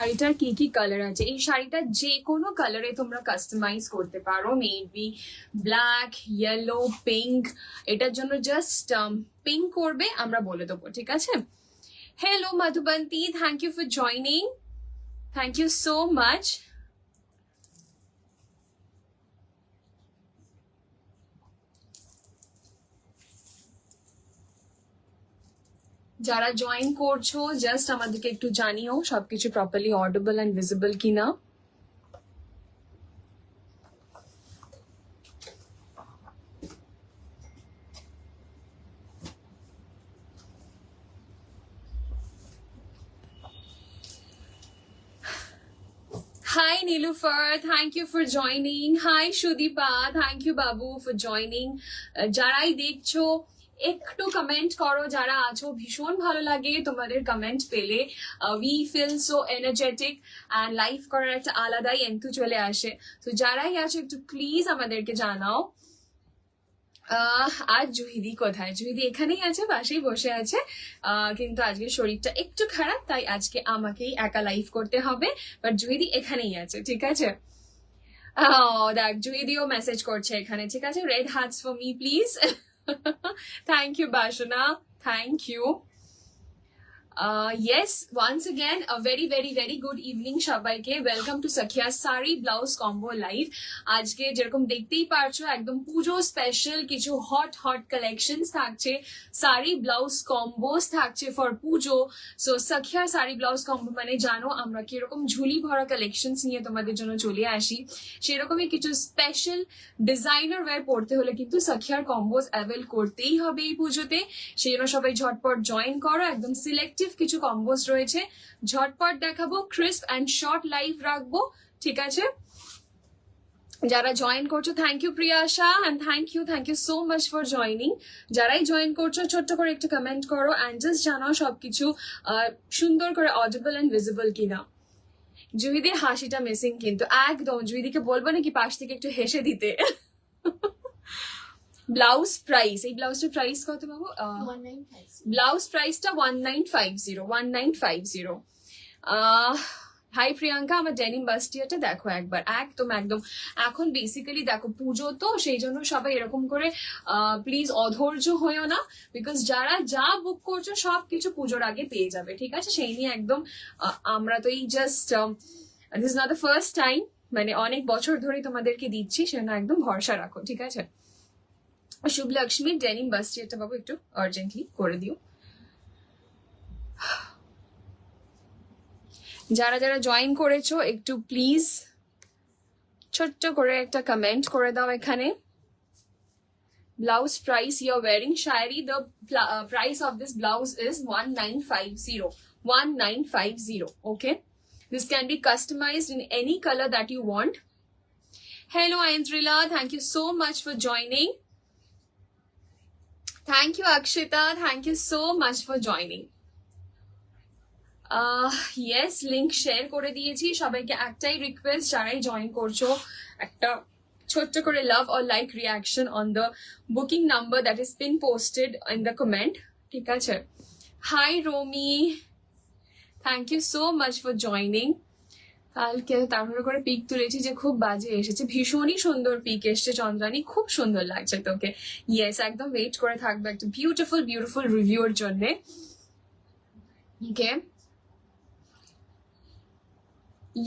শাড়িটার কি কি কালার আছে, এই শাড়িটা যে কোনো কালারে তোমরা কাস্টমাইজ করতে পারো, মেবি ব্ল্যাক, ইয়েলো, পিঙ্ক। এটার জন্য জাস্ট পিঙ্ক করবে, আমরা বলে দেবো, ঠিক আছে? Hello Madhubanti, thank you for joining, thank you so much. যারা জয়েন করছো জাস্ট আমাদেরকে একটু জানিও সবকিছু প্রপারলি অডিবল অ্যান্ড ভিজিবল কিনা। Hi Nilufar, thank you for joining. Hi Shudipa, thank you Babu for joining. যারাই দেখছো একটু কমেন্ট করো, যারা আছো ভীষণ ভালো লাগে তোমাদের কমেন্ট পেলে। We feel so energetic and live করার একটা আলাদাই এন্থু চলে আসে। তো যারাই আছো একটু প্লিজ আমাদেরকে জানাও। আজ জুহিদি কোথায়? জুহিদি এখানেই আছে, পাশেই বসে আছে, কিন্তু আজকে শরীরটা একটু খারাপ, তাই আজকে আমাকেই একা লাইভ করতে হবে। বাট জুহিদি এখানেই আছে, ঠিক আছে? দেখ জুহিদিও মেসেজ করছে এখানে, ঠিক আছে? Red hearts for me please. Thank you Basana, thank you. Yes, once again a very very very good evening সবাইকে। Welcome to Sakhiya sari blouse combo live. আজকে যেরকম দেখতেই পারছো একদম পুজো স্পেশাল কিছু হট হট কালেকশনস থাকছে, শাড়ি ব্লাউজ কম্বোস থাকছে for Puja. So সাখিয়া sari blouse combo মানে জানো আমরা কিরকম ঝুলি ভরা কালেকশনস নিয়ে তোমাদের জন্য চলে আসি, সেরকমই কিছু স্পেশাল ডিজাইনার ওয়্যার পড়তে হলে কিন্তু সাখিয়ার কম্বোস অ্যাভেল করতেই হবে এই পুজোতে। সেই জন্য সবাই ঝটপট জয়েন করো, একদম সিলেক্টিভ কিছু কম্বোস রয়েছে, ঝটপট দেখাবো, ক্রিস্প অ্যান্ড শর্ট লাইভ রাখবো, ঠিক আছে? যারা জয়েন করছো thank you Priyasha, and thank you so much for joining. যারাই জয়েন করছো ছোট্ট করে একটু কমেন্ট করো অ্যান্ড জাস্ট জানাও সবকিছু সুন্দর করে অডিবল অ্যান্ড ভিজিবল কিনা। জুহিদির হাসিটা মিসিং কিন্তু একদম। জুহিদিকে বলবো নাকি পাশ থেকে একটু হেসে দিতে। ব্লাউজ প্রাইস, এই ব্লাউজটার প্রাইস কত পাবো? ব্লাউজ প্রাইসটা 1950। হাই প্রিয়াঙ্কা, আমার ডেনিম বাস্টিয়াটা দেখো একবার, একদম একদম। এখন বেসিক্যালি দেখো পুজো তো, সেই জন্য সবাই এরকম করে প্লিজ অধৈর্য হয়েও না, বিকজ যারা যা বুক করছো সব কিছু পুজোর আগে পেয়ে যাবে, ঠিক আছে? সেই নিয়ে একদম আমরা তো এই just this not the first time, মানে অনেক বছর ধরে তোমাদেরকে দিচ্ছি, সেজন্য একদম ভরসা রাখো, ঠিক আছে? শুভ লক্ষ্মী ডেনিম বাস্টিয়ারটা বাবু একটু আর্জেন্টলি করে দিও। যারা যারা জয়েন করেছো একটু প্লিজ ছোট্ট করে একটা কমেন্ট করে দাও এখানে। Blouse price you are wearing শায়রি, the price of this blouse is 1950। Okay, this can be customized in any color that you want. Hello Aindrila, thank you so much for joining. Thank you Akshita, thank you so much for joining. Yes, link share করে দিয়েছি সবাইকে। একটাই request, যারাই join করছো একটা ছোট্ট করে love or like reaction on the booking number that is been posted in the comment, ঠিক আছে? Hi Romi, thank you so much for joining. কালকে তাড়াহুড়ো করে পিক তুলেছি যে খুব বাজে এসেছে, ভীষণই সুন্দর পিক এসছে চন্দ্রানী, খুব সুন্দর লাগছে তোকে। ইয়েস, একদম ওয়েট করে থাকবে একটা বিউটিফুল বিউটিফুল রিভিউর জন্য। ওকে,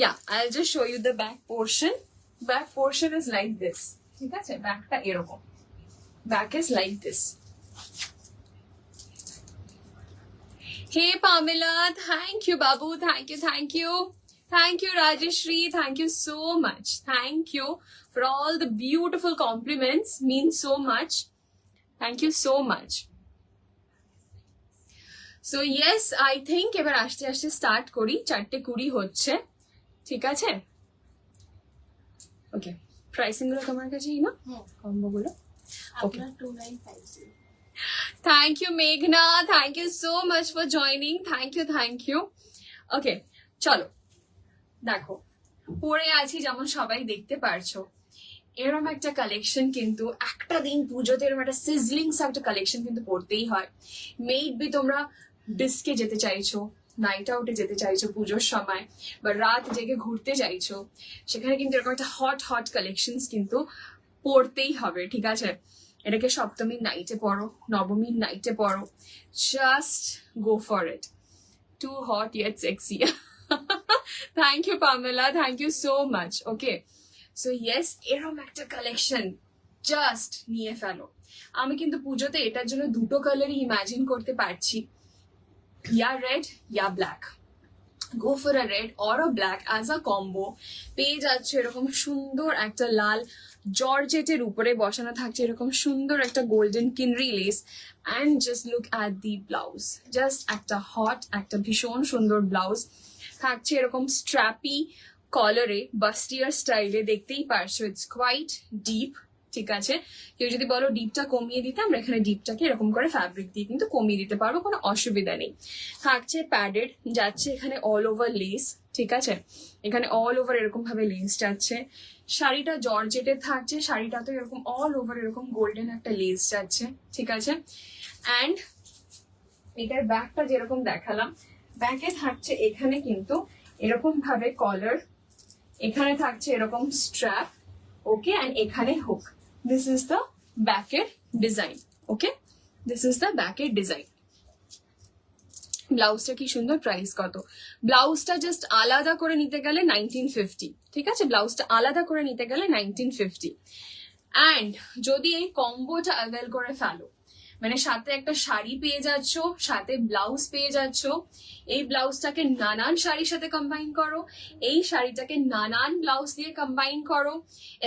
yeah, I'll just show you the back portion. Back portion is like this, ঠিক আছে? ব্যাকটা এরকম, back is like this. Hey Pamela, thank you Babu, thank you Rajeshri, thank you so much, thank you for all the beautiful compliments, means so much, thank you so much. So yes, I think এবার আস্তে আস্তে start করি, 4:20 হচ্ছে, ঠিক আছে? ওকে, pricing গুলো তোমার কাছেই না, কম্বো গুলো? ওকে, 2950। থ্যাংক ইউ মেঘনা, thank you so much for joining, thank you. Okay চলো, দেখো পরে আছি যেমন সবাই দেখতে পারছো, এরকম একটা কালেকশন কিন্তু একটা দিন পুজোতে এরকম একটা সিজলিং একটা কালেকশন কিন্তু পড়তেই হয়। মেড বি তোমরা ডিস্কে যেতে চাইছো, নাইট আউটে যেতে চাইছো পুজোর সময় বা রাত জেগে ঘুরতে চাইছো, সেখানে কিন্তু এরকম একটা হট হট কালেকশনস কিন্তু পড়তেই হবে, ঠিক আছে? এটাকে সপ্তমীর নাইটে পড়ো, নবমীর নাইটে পড়ো, just go for it. Too hot yet sexy. Thank you Pamela, thank you so much. Okay, so yes, এরকম একটা কালেকশন জাস্ট নিয়ে ফেলো। আমি কিন্তু পুজোতে এটার জন্য দুটো কালারই ইমাজিন করতে পারছি, ইয়া রেড ইয়া black. Go for a red or a black as a combo. পেয়ে যাচ্ছে এরকম সুন্দর একটা লাল জর্জেটের উপরে বসানো থাকছে এরকম সুন্দর একটা golden kinari lace, and just look at the blouse, just একটা হট একটা ভীষণ সুন্দর ব্লাউজ থাকছে এরকম স্ট্র্যাপি কলারে, বাস্টিয়ার স্টাইলে, দেখতেই পারছো ইটস কোয়াইট ডিপ, ঠিক আছে? কেউ যদি বলো ডিপটা কমিয়ে দিতে, আমরা এখানে ডিপটাকে এরকম করে ফ্যাব্রিক দিয়ে কিন্তু কমিয়ে দিতে পারবো, কোনো অসুবিধা নেই। থাকছে প্যাডেড, যাচ্ছে এখানে অল ওভার লেস, ঠিক আছে? এখানে অল ওভার এরকম ভাবে লেস যাচ্ছে। শাড়িটা জর্জেটের থাকছে, শাড়িটাতে এরকম অল ওভার এরকম গোল্ডেন একটা লেস যাচ্ছে, ঠিক আছে? অ্যান্ড এটার ব্যাকটা যেরকম দেখালাম, ব্যাকে থাকছে এখানে কিন্তু এরকম ভাবে কলার, এখানে থাকছে এরকম স্ট্র্যাপ, ওকে, অ্যান্ড এখানে হুক। দিস ইজ দ্য ব্যাকের design, okay, this is the ব্যাকের ডিজাইন। ব্লাউজটা কি সুন্দর, প্রাইস কত? ব্লাউজটা জাস্ট আলাদা করে নিতে গেলে 1950, ঠিক আছে? ব্লাউজটা আলাদা করে নিতে গেলে 1950। অ্যান্ড যদি এই কম্বোটা অ্যাভেল করে ফেলো, মানে সাথে একটা শাড়ি পেয়ে যাচ্ছ, সাথে ব্লাউজ পেয়ে যাচ্ছ, এই ব্লাউজটাকে নানান শাড়ির সাথে কম্বাইন করো, এই শাড়িটাকে নানান ব্লাউজ দিয়ে কম্বাইন করো,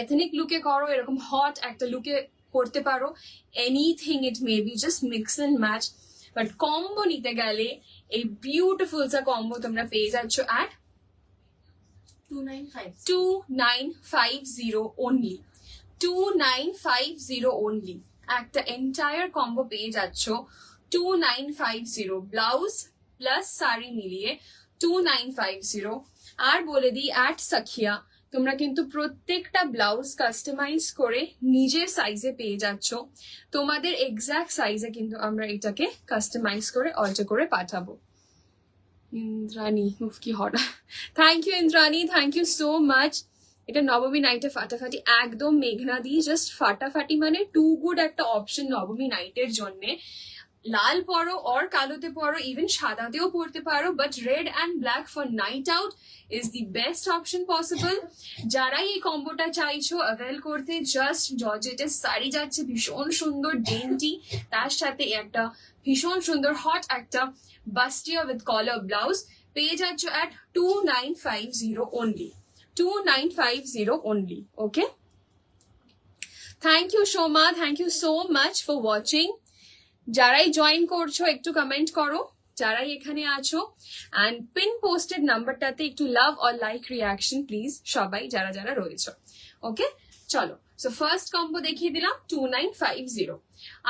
এথনিক লুকে করো, এরকম হট একটা লুকে করতে পারো, anything it may be, just mix and match. But combo নিতে গেলে এই বিউটিফুল সা কম্বো তোমরা পেয়ে যাচ্ছ অ্যাট 2950 only, 2950 only। একটা এন্টায়ার কম্বো পেয়ে যাচ্ছ 2950, ব্লাউজ প্লাস শাড়ি মিলিয়ে 2950। আর বলে দিই, অ্যাট সাখিয়া তোমরা কিন্তু প্রত্যেকটা ব্লাউজ কাস্টমাইজ করে নিজের সাইজে পেয়ে যাচ্ছ। তোমাদের এক্সাক্ট সাইজে কিন্তু আমরা এটাকে কাস্টমাইজ করে অল্টার করে পাঠাবো। ইন্দ্রাণী, উফ কি hot, thank you Indrani, thank you so much. এটা নবমী নাইটে ফাটাফাটি, একদম মেঘনা দি, জাস্ট ফাটাফাটি, মানে টু গুড একটা অপশন নবমী নাইটের জন্য। লাল পরো অর কালোতে পরো, ইভেন সাদাতেও পরতে পারো, but red and black for night out is the best option possible. যারাই এই কম্বোটা চাইছো অ্যাভেল করতে, জাস্ট জর্জেটের শাড়ি যাচ্ছে ভীষণ সুন্দর ডেন্টি, তার সাথে একটা ভীষণ সুন্দর হট একটা বাস্টিয়া উইথ কলার ব্লাউজ পেয়ে যাচ্ছ at 2950 only, 2950 only, okay? Thank you Shoma, thank you so much for watching. যারাই জয়েন করছো একটু কমেন্ট করো, যারাই এখানে আছো, অ্যান্ড পিন পোস্টেড নাম্বারটাতে একটু লাভ অর লাইক রিয়াকশন প্লিজ, সবাই যারা যারা রয়েছে, ওকে? চলো, সো ফার্স্ট কম্বো দেখিয়ে দিলাম 2950।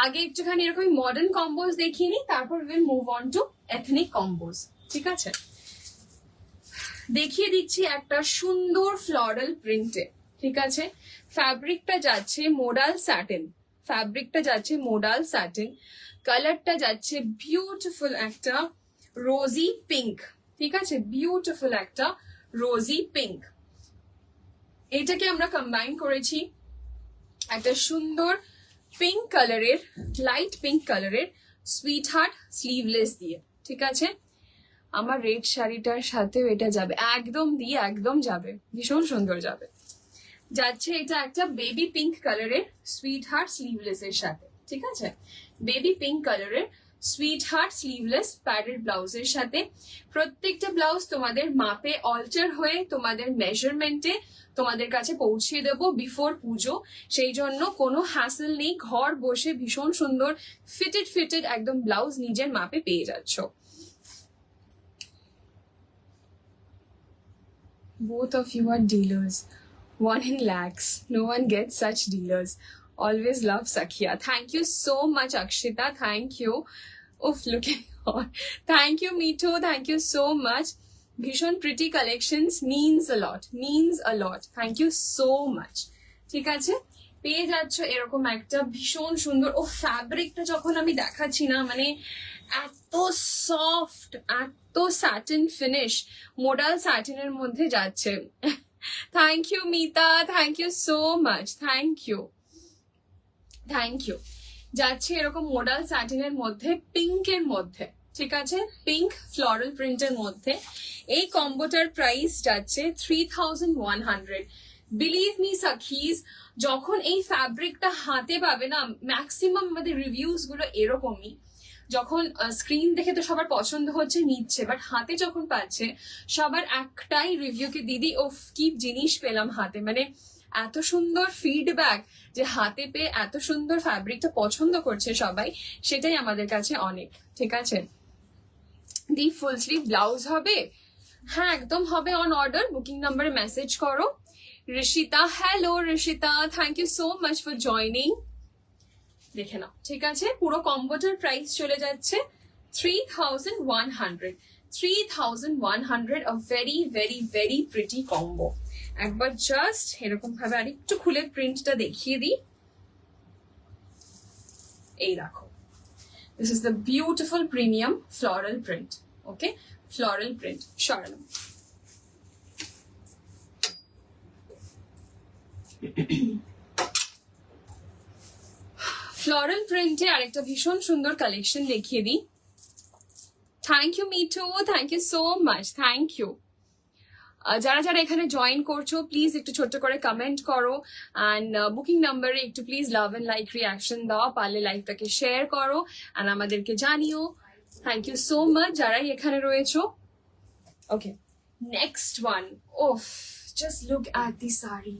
আগে একটুখানি এরকম মডার্ন কম্বোজ দেখিয়ে নিই, তারপর will move on to ethnic combos, ঠিক আছে? দেখিয়ে দিচ্ছি একটা সুন্দর ফ্লোরাল প্রিন্টে, ঠিক আছে? ফ্যাব্রিকটা যাচ্ছে মোডাল স্যাটিন, ফ্যাব্রিকটা যাচ্ছে মোডাল স্যাটিন, কালারটা যাচ্ছে বিউটিফুল একটা রোজি পিঙ্ক, ঠিক আছে? বিউটিফুল একটা রোজি পিঙ্ক। এটাকে আমরা কম্বাইন করেছি একটা সুন্দর পিঙ্ক কালারের, লাইট পিঙ্ক কালারের সুইট হার্ট স্লিভলেস দিয়ে, ঠিক আছে? আমার রেড শাড়িটার সাথেও এটা যাবে, একদম দিয়ে একদম যাবে, ভীষণ সুন্দর যাবে। যাচ্ছে এটা একটা বেবি পিঙ্ক কালারের সুইট হার্ট স্লিভলেস এর সাথে, ঠিক আছে? বেবি পিঙ্ক কালারের সুইট হার্ট স্লিভলেস প্যাডেড ব্লাউজের সাথে। প্রত্যেকটা ব্লাউজ তোমাদের মাপে অল্টার হয়ে তোমাদের মেজারমেন্টে তোমাদের কাছে পৌঁছে দেবো বিফোর পুজো, সেই জন্য কোনো হ্যাসেল নেই, ঘর বসে ভীষণ সুন্দর ফিটেড একদম ব্লাউজ নিজের মাপে পেয়ে যাচ্ছ। Both of you are dealers. One in lakhs. No one gets such dealers. Always love Sakhya. Thank you so much, Akshita. Thank you. Oof, looking hot. Thank you, Mito. Thank you so much. Bhishon pretty collections means a lot. Means a lot. Thank you so much. ঠিক আছে? পেয়ে যাচ্ছ এরকম একটা ভীষণ সুন্দর, ও ফ্যাব্রিকটা যখন আমি দেখাচ্ছি না, মানে এত সফট, এত স্যাটিন ফিনিশ, মোডাল স্যাটিনের মধ্যে যাচ্ছে। Thank you Mita, thank you so much, thank you, thank you. যাচ্ছে এরকম মোডাল স্যাটিনের মধ্যে, পিঙ্কের মধ্যে, ঠিক আছে, পিঙ্ক ফ্লোরাল প্রিন্টের মধ্যে। এই কম্বোটার প্রাইস যাচ্ছে 3100। বিলিভ মি সাখিজ, যখন এই ফ্যাব্রিকটা হাতে পাবে না, ম্যাক্সিমাম আমাদের রিভিউজ গুলো এরকমই, যখন স্ক্রিন দেখে তো সবার পছন্দ হচ্ছে, নিচ্ছে, বাট হাতে যখন পাচ্ছে সবার একটাই রিভিউ কি দিদি ও কি জিনিস পেলাম হাতে, মানে এত সুন্দর ফিডব্যাক যে হাতে পেয়ে এত সুন্দর ফ্যাব্রিকটা পছন্দ করছে সবাই, সেটাই আমাদের কাছে অনেক। ঠিক আছে, দি ফুল স্লিভ ব্লাউজ হবে, হ্যাঁ একদম হবে, অন অর্ডার, বুকিং নাম্বারে মেসেজ করো। Rishita, hello Rishita, thank you so much for joining. দেখে নাও, ঠিক আছে, পুরো কম্বোটার প্রাইস চলে যাচ্ছে 3100। 3100, a very very very pretty combo। একবার জাস্ট এরকম ভাবে আরেকটু খুলে প্রিন্টটা দেখিয়ে দিই। এই দেখো, this is the beautiful premium floral print, okay, floral print, সরালাম। ফ্লোরাল প্রিন্টে আরেকটা ভীষণ সুন্দর কালেকশন দেখিয়ে দিই। Thank you Mithu, thank you so much, thank you. যারা যারা এখানে জয়েন করছো প্লিজ একটু ছোট্ট করে কমেন্ট করো, অ্যান্ড বুকিং নাম্বারে একটু please love and like reaction দাও, পারলে লাইভটাকে শেয়ার করো অ্যান্ড আমাদেরকে জানিও। থ্যাংক ইউ সো মাচ যারাই এখানে রয়েছো। ওকে, নেক্সট ওয়ান, ওফ, just look at the sari.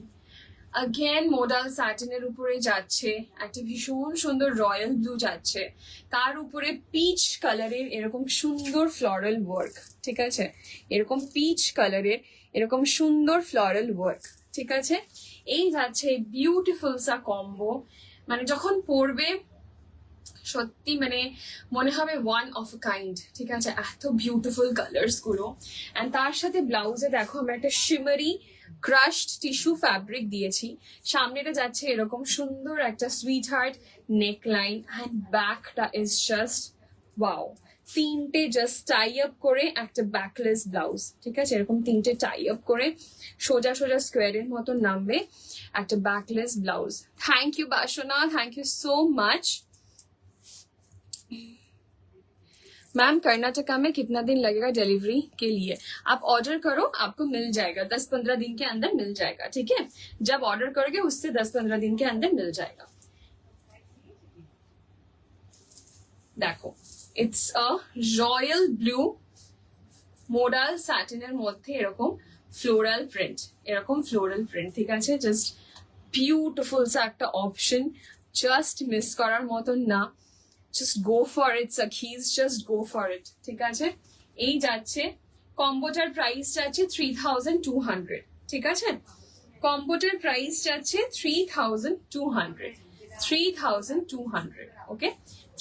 Again modal স্যাটিনের উপরে যাচ্ছে, একটা ভীষণ সুন্দর রয়্যাল ব্লু যাচ্ছে, তার উপরে পিচ কালারের এরকম সুন্দর ফ্লোরাল ওয়ার্ক। ঠিক আছে, এরকম পিচ কালারের এরকম সুন্দর ফ্লোরাল ওয়ার্ক। ঠিক আছে, এই যাচ্ছে বিউটিফুল সা কম্বো, মানে যখন পরবে সত্যি মানে মনে হবে ওয়ান অফ আ কাইন্ড। ঠিক আছে, এত বিউটিফুল কালার্স গুলো, অ্যান্ড তার সাথে ব্লাউজে দেখো আমরা একটা শিমারি ক্রাশড টিস্যু ফ্যাব্রিক দিয়েছি। সামনেটা যাচ্ছে এরকম সুন্দর একটা sweetheart neckline, and ব্যাকটা ইজ জাস্ট ওয়াও, তিনটে জাস্ট টাই আপ করে একটা ব্যাকলেস ব্লাউজ। ঠিক আছে, এরকম তিনটে টাই আপ করে সোজা সোজা স্কোয়ারের মতো নামবে একটা backless blouse. Thank you Basana, thank you so much. Ma'am Karnataka में कितना दिन लगेगा डिलीवरी के लिए? आप ऑर्डर करो, आपको मिल जाएगा, 10-15 दिन के अंदर मिल जाएगा। ठीक है, जब ऑर्डर करोगे उससे 10-15 दिन के अंदर मिल जाएगा। देखो, it's a royal blue modal স্যাটিনের মধ্যে এরকম ফ্লোরাল প্রিন্ট, এরকম ফ্লোরাল প্রিন্ট। ঠিক আছে, জাস্ট বিউটিফুল একটা অপশন, জাস্ট মিস করার মতন না। Just go for it, Sakhis, just go for it. ঠিক আছে, এই যাচ্ছে কম্বোটার প্রাইস যাচ্ছে 3200। ঠিক আছে, কম্বোটার প্রাইস যাচ্ছে 3200, 3200। ওকে,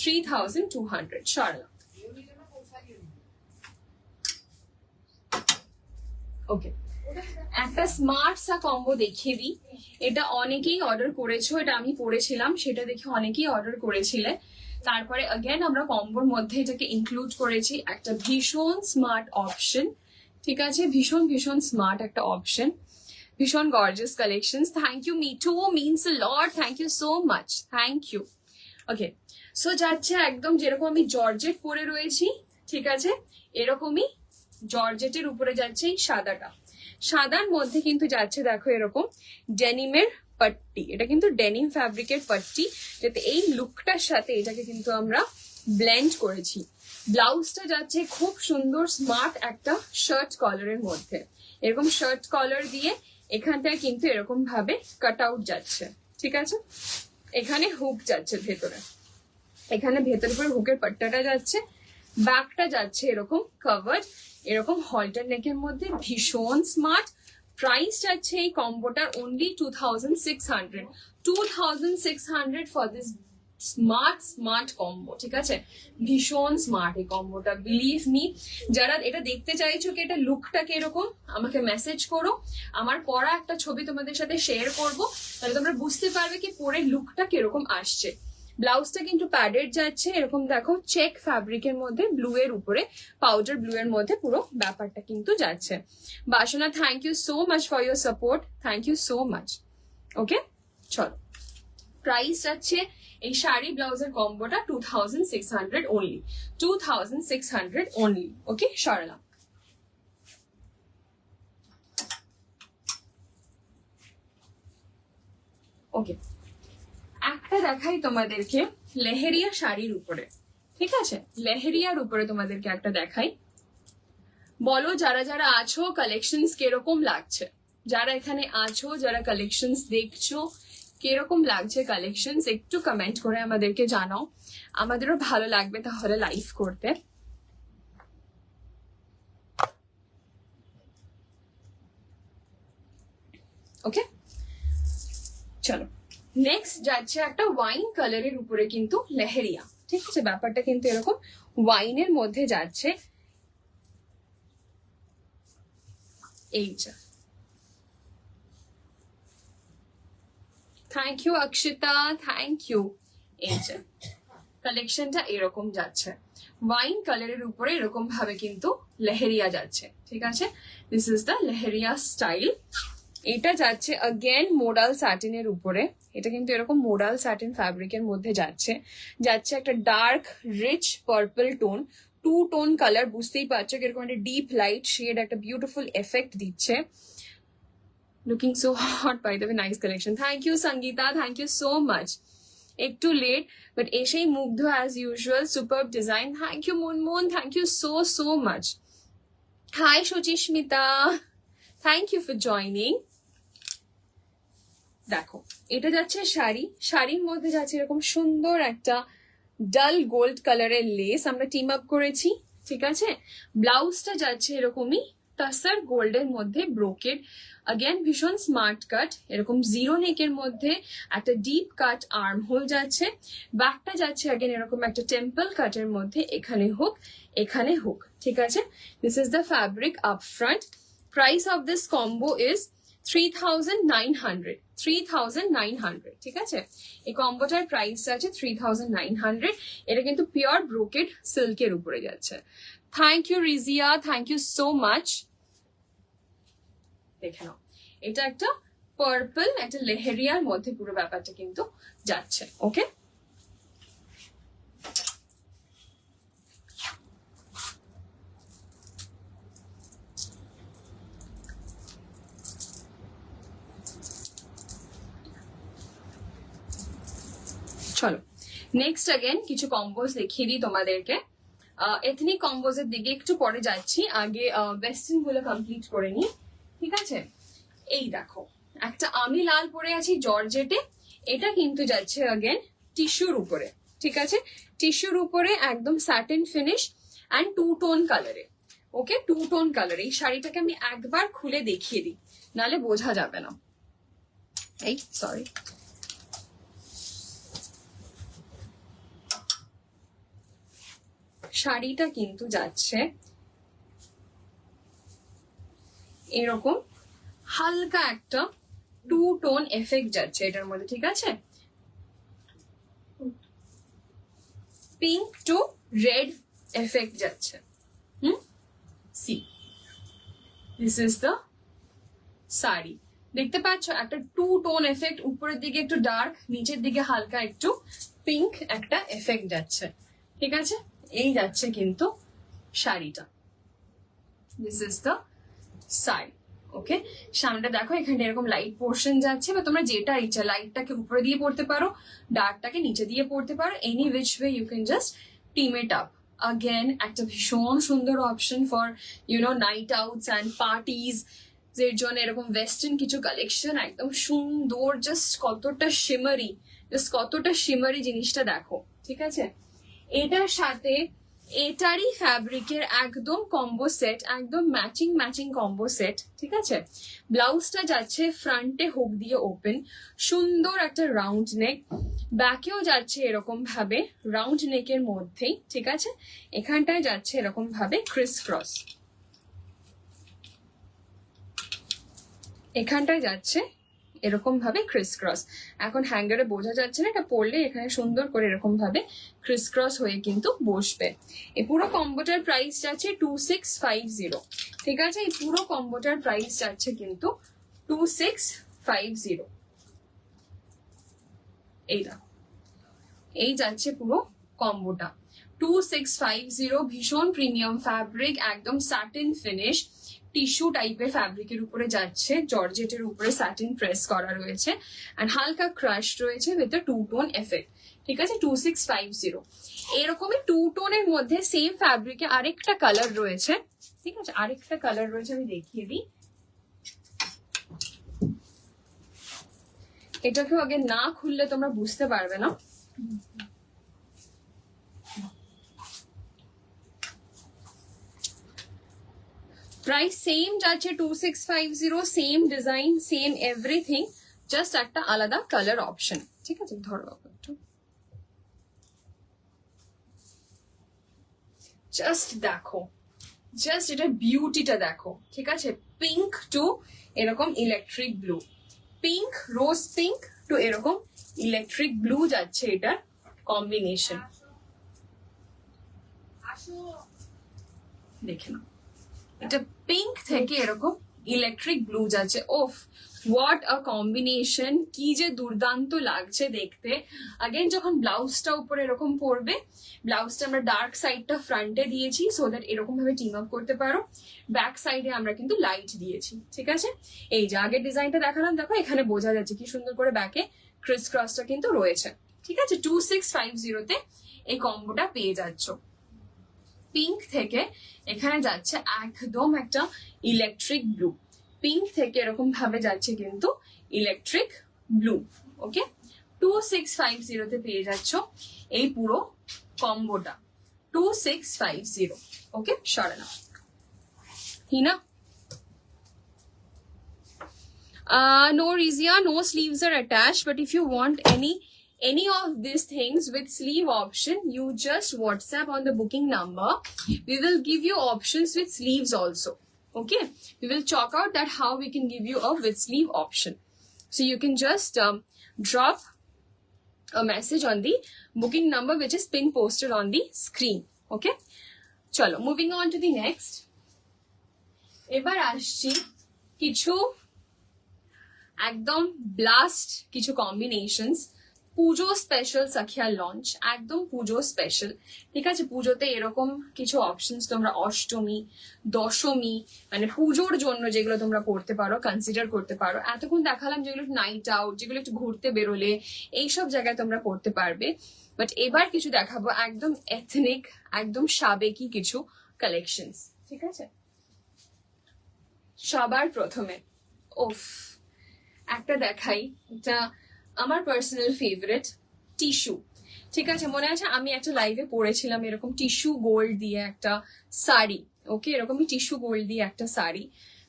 3200 সরলা। ওকে, একটা স্মার্ট সা কম্বো দেখিয়ে দিই। এটা অনেকেই অর্ডার করেছো, এটা আমি পড়েছিলাম, সেটা দেখে অনেকেই অর্ডার করেছিলে। তারপরে अगेन আমরা কম্বোর মধ্যে এটাকে ইনক্লুড করেছি, একটা ভীষণ স্মার্ট অপশন। ঠিক আছে, ভীষণ ভীষণ স্মার্ট একটা অপশন, ভীষণ gorgeous collections. Thank you Mithu, means a lot, thank you so much, thank you. Okay, so যাচ্ছে একদম যেরকম আমি জর্জেট পরে রয়েছি, ঠিক আছে, এরকমই জর্জেটের উপরে যাচ্ছে এই সাদাটা, সাদার মধ্যে কিন্তু যাচ্ছে দেখো এরকম ডেনিমের পট্টি। এটা কিন্তু ডেনিম ফ্যাব্রিকের পট্টি, যাতে এই লুকটার সাথে এটাকে কিন্তু আমরা ব্লেন্ড করেছি। ব্লাউজটা যাচ্ছে খুব সুন্দর স্মার্ট একটা শার্ট কলারের মধ্যে, এরকম শার্ট কলার দিয়ে এখানটায় কিন্তু এরকম ভাবে কাট আউট যাচ্ছে। ঠিক আছে, এখানে হুক যাচ্ছে ভেতরে, এখানে ভেতর করে হুকের পাট্টাটা যাচ্ছে, ব্যাকটা যাচ্ছে এরকম কভার, এরকম হল্টার নেকের মধ্যে, ভীষণ স্মার্ট। প্রাইস যাচ্ছে এই কম্বোটার only 2600, 2600 for this smart smart combo. ঠিক আছে, ভীষণ স্মার্ট এই কম্বোটা, বিলিভ মি। যারা এটা দেখতে চাইছো কি এটা লুকটাকে এরকম, আমাকে মেসেজ করো, আমার পরা একটা ছবি তোমাদের সাথে শেয়ার করব, তাহলে তোমরা বুঝতে পারবে কি পরে লুকটা কিরকম আসছে। ব্লাউজটা কিন্তু প্যাডেড যাচ্ছে, এরকম দেখো চেক ফ্যাব্রিকের মধ্যে ব্লু এর উপরে, পাউডার ব্লু এর মধ্যে পুরো ব্যাপারটা কিন্তু যাচ্ছে। Basana, thank you so much for your support, thank you so much. Okay, চলো, প্রাইস যাচ্ছে এই শাড়ি ব্লাউজের কম্বোটা 2600 অনলি, 2600 অনলি। ওকে, সরালাম। ওকে, একটা দেখাই তোমাদেরকে লেহেরিয়া শাড়ির উপরে, ঠিক আছে, লেহেরিয়ার উপরে তোমাদেরকে একটা দেখাই। বলো যারা যারা আছো কালেকশনস কিরকম লাগছে, যারা এখানে আছো, যারা কালেকশনস দেখছো, কিরকম লাগছে কালেকশনস একটু কমেন্ট করে আমাদেরকে জানাও, আমাদেরও ভালো লাগবে তাহলে লাইভ করতে। ওকে, চলো, নেক্সট যাচ্ছে একটা ওয়াইন কালারের উপরে কিন্তু লেহেরিয়া, ঠিক আছে, ব্যাপারটা কিন্তু এরকম ওয়াইনের মধ্যে যাচ্ছে। এইটা, thank you Akshita, thank you. এইটা কালেকশনটা এরকম যাচ্ছে, ওয়াইন কালারের উপরে এরকম ভাবে কিন্তু লেহেরিয়া যাচ্ছে, ঠিক আছে, this is the leheriya style. এটা যাচ্ছে অগেন মোডাল স্যাটিনের উপরে, এটা কিন্তু এরকম মোডাল স্যাটিন ফ্যাব্রিকের মধ্যে যাচ্ছে, যাচ্ছে একটা dark rich purple tone, two tone colour, বুঝতেই পারছো কিরকম একটা ডিপ লাইট শেড একটা বিউটিফুল এফেক্ট দিচ্ছে। Looking so hot, by the way, nice collection, thank you Sangita, thank you so much. একটু লেট বাট এসেই মুগ্ধ as usual, superb design, thank you Munmun, thank you so so much. Hi Suchismita, thank you for joining. দেখো, এটা যাচ্ছে শাড়ি, শাড়ির মধ্যে যাচ্ছে এরকম সুন্দর একটা ডাল গোল্ড কালারের লেস আমরা টিম আপ করেছি, ঠিক আছে, ব্লাউজটা যাচ্ছে এরকমই টাসার গোল্ডের মধ্যে ব্রোকেড, अगेन ভীষণ স্মার্ট কাট, এরকম জিরো নেকের মধ্যে একটা ডিপ কাট আর্ম হোল যাচ্ছে, ব্যাকটা যাচ্ছে अगेन এরকম একটা টেম্পল কাটের মধ্যে, এখানে হুক এখানে হুক, ঠিক আছে, this is the fabric up front. Price of this combo is 3900, 3900, ঠিক আছে, এই কম্বোটার প্রাইস আছে 3900, এটা কিন্তু পিওর ব্রোকেড সিল্কের উপরে যাচ্ছে। Thank you Rizia, thank you so much. দেখে নাও, এটা একটা পার্পল একটা লেহেরিয়ার মধ্যে পুরো ব্যাপারটা কিন্তু যাচ্ছে। ওকে, চলো নেক্সট अगेन কিছু কম্বোজ দেখিয়ে দিই তোমাদেরকে। এথনিক কম্বোজের দিকে একটু পরে যাচ্ছি, আগে ওয়েস্টার্ন গুলো কমপ্লিট করে নি, ঠিক আছে। এই দেখো, একটা আমি লাল পরে আছি জর্জেটে, এটা কিন্তু যাচ্ছে अगेन টিস্যুর উপরে, ঠিক আছে, টিস্যুর উপরে একদম satin finish and two tone কালারে। Okay, two tone colour. এই শাড়িটাকে আমি একবার খুলে দেখিয়ে দিই, নালে বোঝা যাবে না। এই সরি, শাড়িটা কিন্তু যাচ্ছে এরকম হালকা একটা টু টোন এফেক্ট যাচ্ছে এটার মধ্যে, ঠিক আছে, পিঙ্ক টু রেড এফেক্ট যাচ্ছে। See, this is the sari, দেখতে পাচ্ছ একটা টু টোন এফেক্ট, উপরের দিকে একটু ডার্ক, নিচের দিকে হালকা একটু পিঙ্ক একটা এফেক্ট যাচ্ছে, ঠিক আছে, এই যাচ্ছে কিন্তু শাড়িটা, দিস ইজ দ্য শাড়ি। ওকে, সামনেটা দেখো, এখানে এরকম লাইট পোর্শন যাচ্ছে, বা তোমরা যেটা ইচ্ছা, লাইটটাকে উপরে দিয়ে পড়তে পারো, ডার্কটাকে নিচে দিয়ে পড়তে পারো, any which way you can just team it up. Again একটা ভীষণ সুন্দর option for night outs and parties, এর জন্য এরকম ওয়েস্টার্ন কিছু কালেকশন একদম সুন্দর, জাস্ট কতটা শিমারি জিনিসটা দেখো, ঠিক আছে, এটার সাথে এটারই ফ্যাব্রিকের একদম কম্বো সেট, একদম ম্যাচিং কম্বো সেট, ঠিক আছে, ব্লাউজটা যাচ্ছে ফ্রন্টে হুক দিয়ে ওপেন, সুন্দর একটা রাউন্ড নেক, ব্যাকেও যাচ্ছে এরকম ভাবে রাউন্ড নেকের মধ্যেই, ঠিক আছে, এখানটায় যাচ্ছে এরকম ভাবে ক্রিস ক্রস, এখানটায় যাচ্ছে এরকম ভাবে ক্রিস ক্রস। এখন হ্যাঙ্গারে বোঝা যাচ্ছে না, এটা পরলে এখানে সুন্দর করে এরকম ভাবে ক্রিস ক্রস হয়ে কিন্তু বসবে। এই পুরো কম্বোটার প্রাইস যাচ্ছে 2650। ঠিক আছে, এই পুরো কম্বোটার প্রাইস যাচ্ছে কিন্তু 2650। এইটা এই যাচ্ছে পুরো কম্বোটা 2650। ভীষণ প্রিমিয়াম ফ্যাব্রিক, একদম স্যাটিন ফিনিশ, টিস্যু টাইপের ফ্যাব্রিকের উপরে যাচ্ছে, জর্জেটের উপরে স্যাটিন প্রেস করা রয়েছে এন্ড হালকা ক্রাশ রয়েছে উইথ টু টোন এফেক্ট। ঠিক আছে, 2650। এরকমই টু টোনের মধ্যে সেম ফ্যাব্রিকে আরেকটা কালার রয়েছে। ঠিক আছে, আরেকটা কালার রয়েছে, আমি দেখিয়ে দিই। এটাকেও আগে না খুললে তোমরা বুঝতে পারবে না। প্রাইস সেম যাচ্ছে 2650, same design, same everything, just একটা আলাদা কালার অপশন। ঠিক আছে, ধরো একটু, জাস্ট দেখো, জাস্ট এটা বিউটিটা দেখো। ঠিক আছে, পিঙ্ক টু এরকম electric blue, pink rose pink to এরকম ইলেকট্রিক ব্লু যাচ্ছে এটার কম্বিনেশন। দেখে নাও, এটা পিঙ্ক থেকে এরকম ইলেকট্রিক ব্লু যাচ্ছে। ওফ, হোয়াট আ কম্বিনেশন, কি যে দুর্দান্ত লাগছে দেখতে। আগেন যখন ব্লাউজটা উপরে এরকম পরবে, ব্লাউজটা আমরা ডার্ক সাইডটা ফ্রন্টে দিয়েছি সো দ্যাট এরকম ভাবে টিম আপ করতে পারো। ব্যাক সাইডে আমরা কিন্তু লাইট দিয়েছি। ঠিক আছে, এই যে আগের ডিজাইনটা দেখালাম, দেখো এখানে বোঝা যাচ্ছে কি সুন্দর করে ব্যাকে ক্রিস ক্রসটা কিন্তু রয়েছে। ঠিক আছে, 2650 এই কম্বোটা পেয়ে যাচ্ছ। পিঙ্ক থেকে এখানে যাচ্ছে একদম একটা ইলেকট্রিক ব্লু, পিঙ্ক থেকে এরকম ভাবে যাচ্ছে কিন্তু ইলেকট্রিক ব্লু। ওকে, 2650 পেয়ে যাচ্ছ এই পুরো কম্বোটা, 2650। ওকে, সরে না হিনা। No, Rizia, no sleeves are attached, but if you want any of these things with sleeve option, you just WhatsApp on the booking number. We will give you options with sleeves also. Okay, we will chalk out that how we can give you a with sleeve option. So you can just drop a message on the booking number which is pin posted on the screen. Okay, chalo, moving on to the next. এবার আসছি কিছু একদম blast কিছু combinations, পুজো special সাখিয়া launch, একদম পুজো special. ঠিক আছে, পুজোতে এরকম কিছু অপশনস তোমরা অষ্টমী, দশমী, মানে পুজোর জন্য যেগুলো তোমরা পড়তে পারো, কনসিডার করতে পারো। এতক্ষণ দেখালাম যেগুলো নাইট আউট, যেগুলো একটু ঘুরতে বেরোলে এইসব জায়গায় তোমরা পড়তে পারবে। বাট এবার কিছু দেখাবো একদম এথনিক, একদম সাবেকি কিছু কালেকশনস। ঠিক আছে, সবার প্রথমে ওফ একটা দেখাই, এটা আমার পার্সোনাল ফেভারিট, টিস্যু। ঠিক আছে, মনে আছে আমি একটা লাইভে পড়েছিলাম এরকম টিস্যু গোল্ড দিয়ে একটা শাড়ি। ওকে, এরকমই টিস্যু গোল্ড দিয়ে একটা শাড়ি,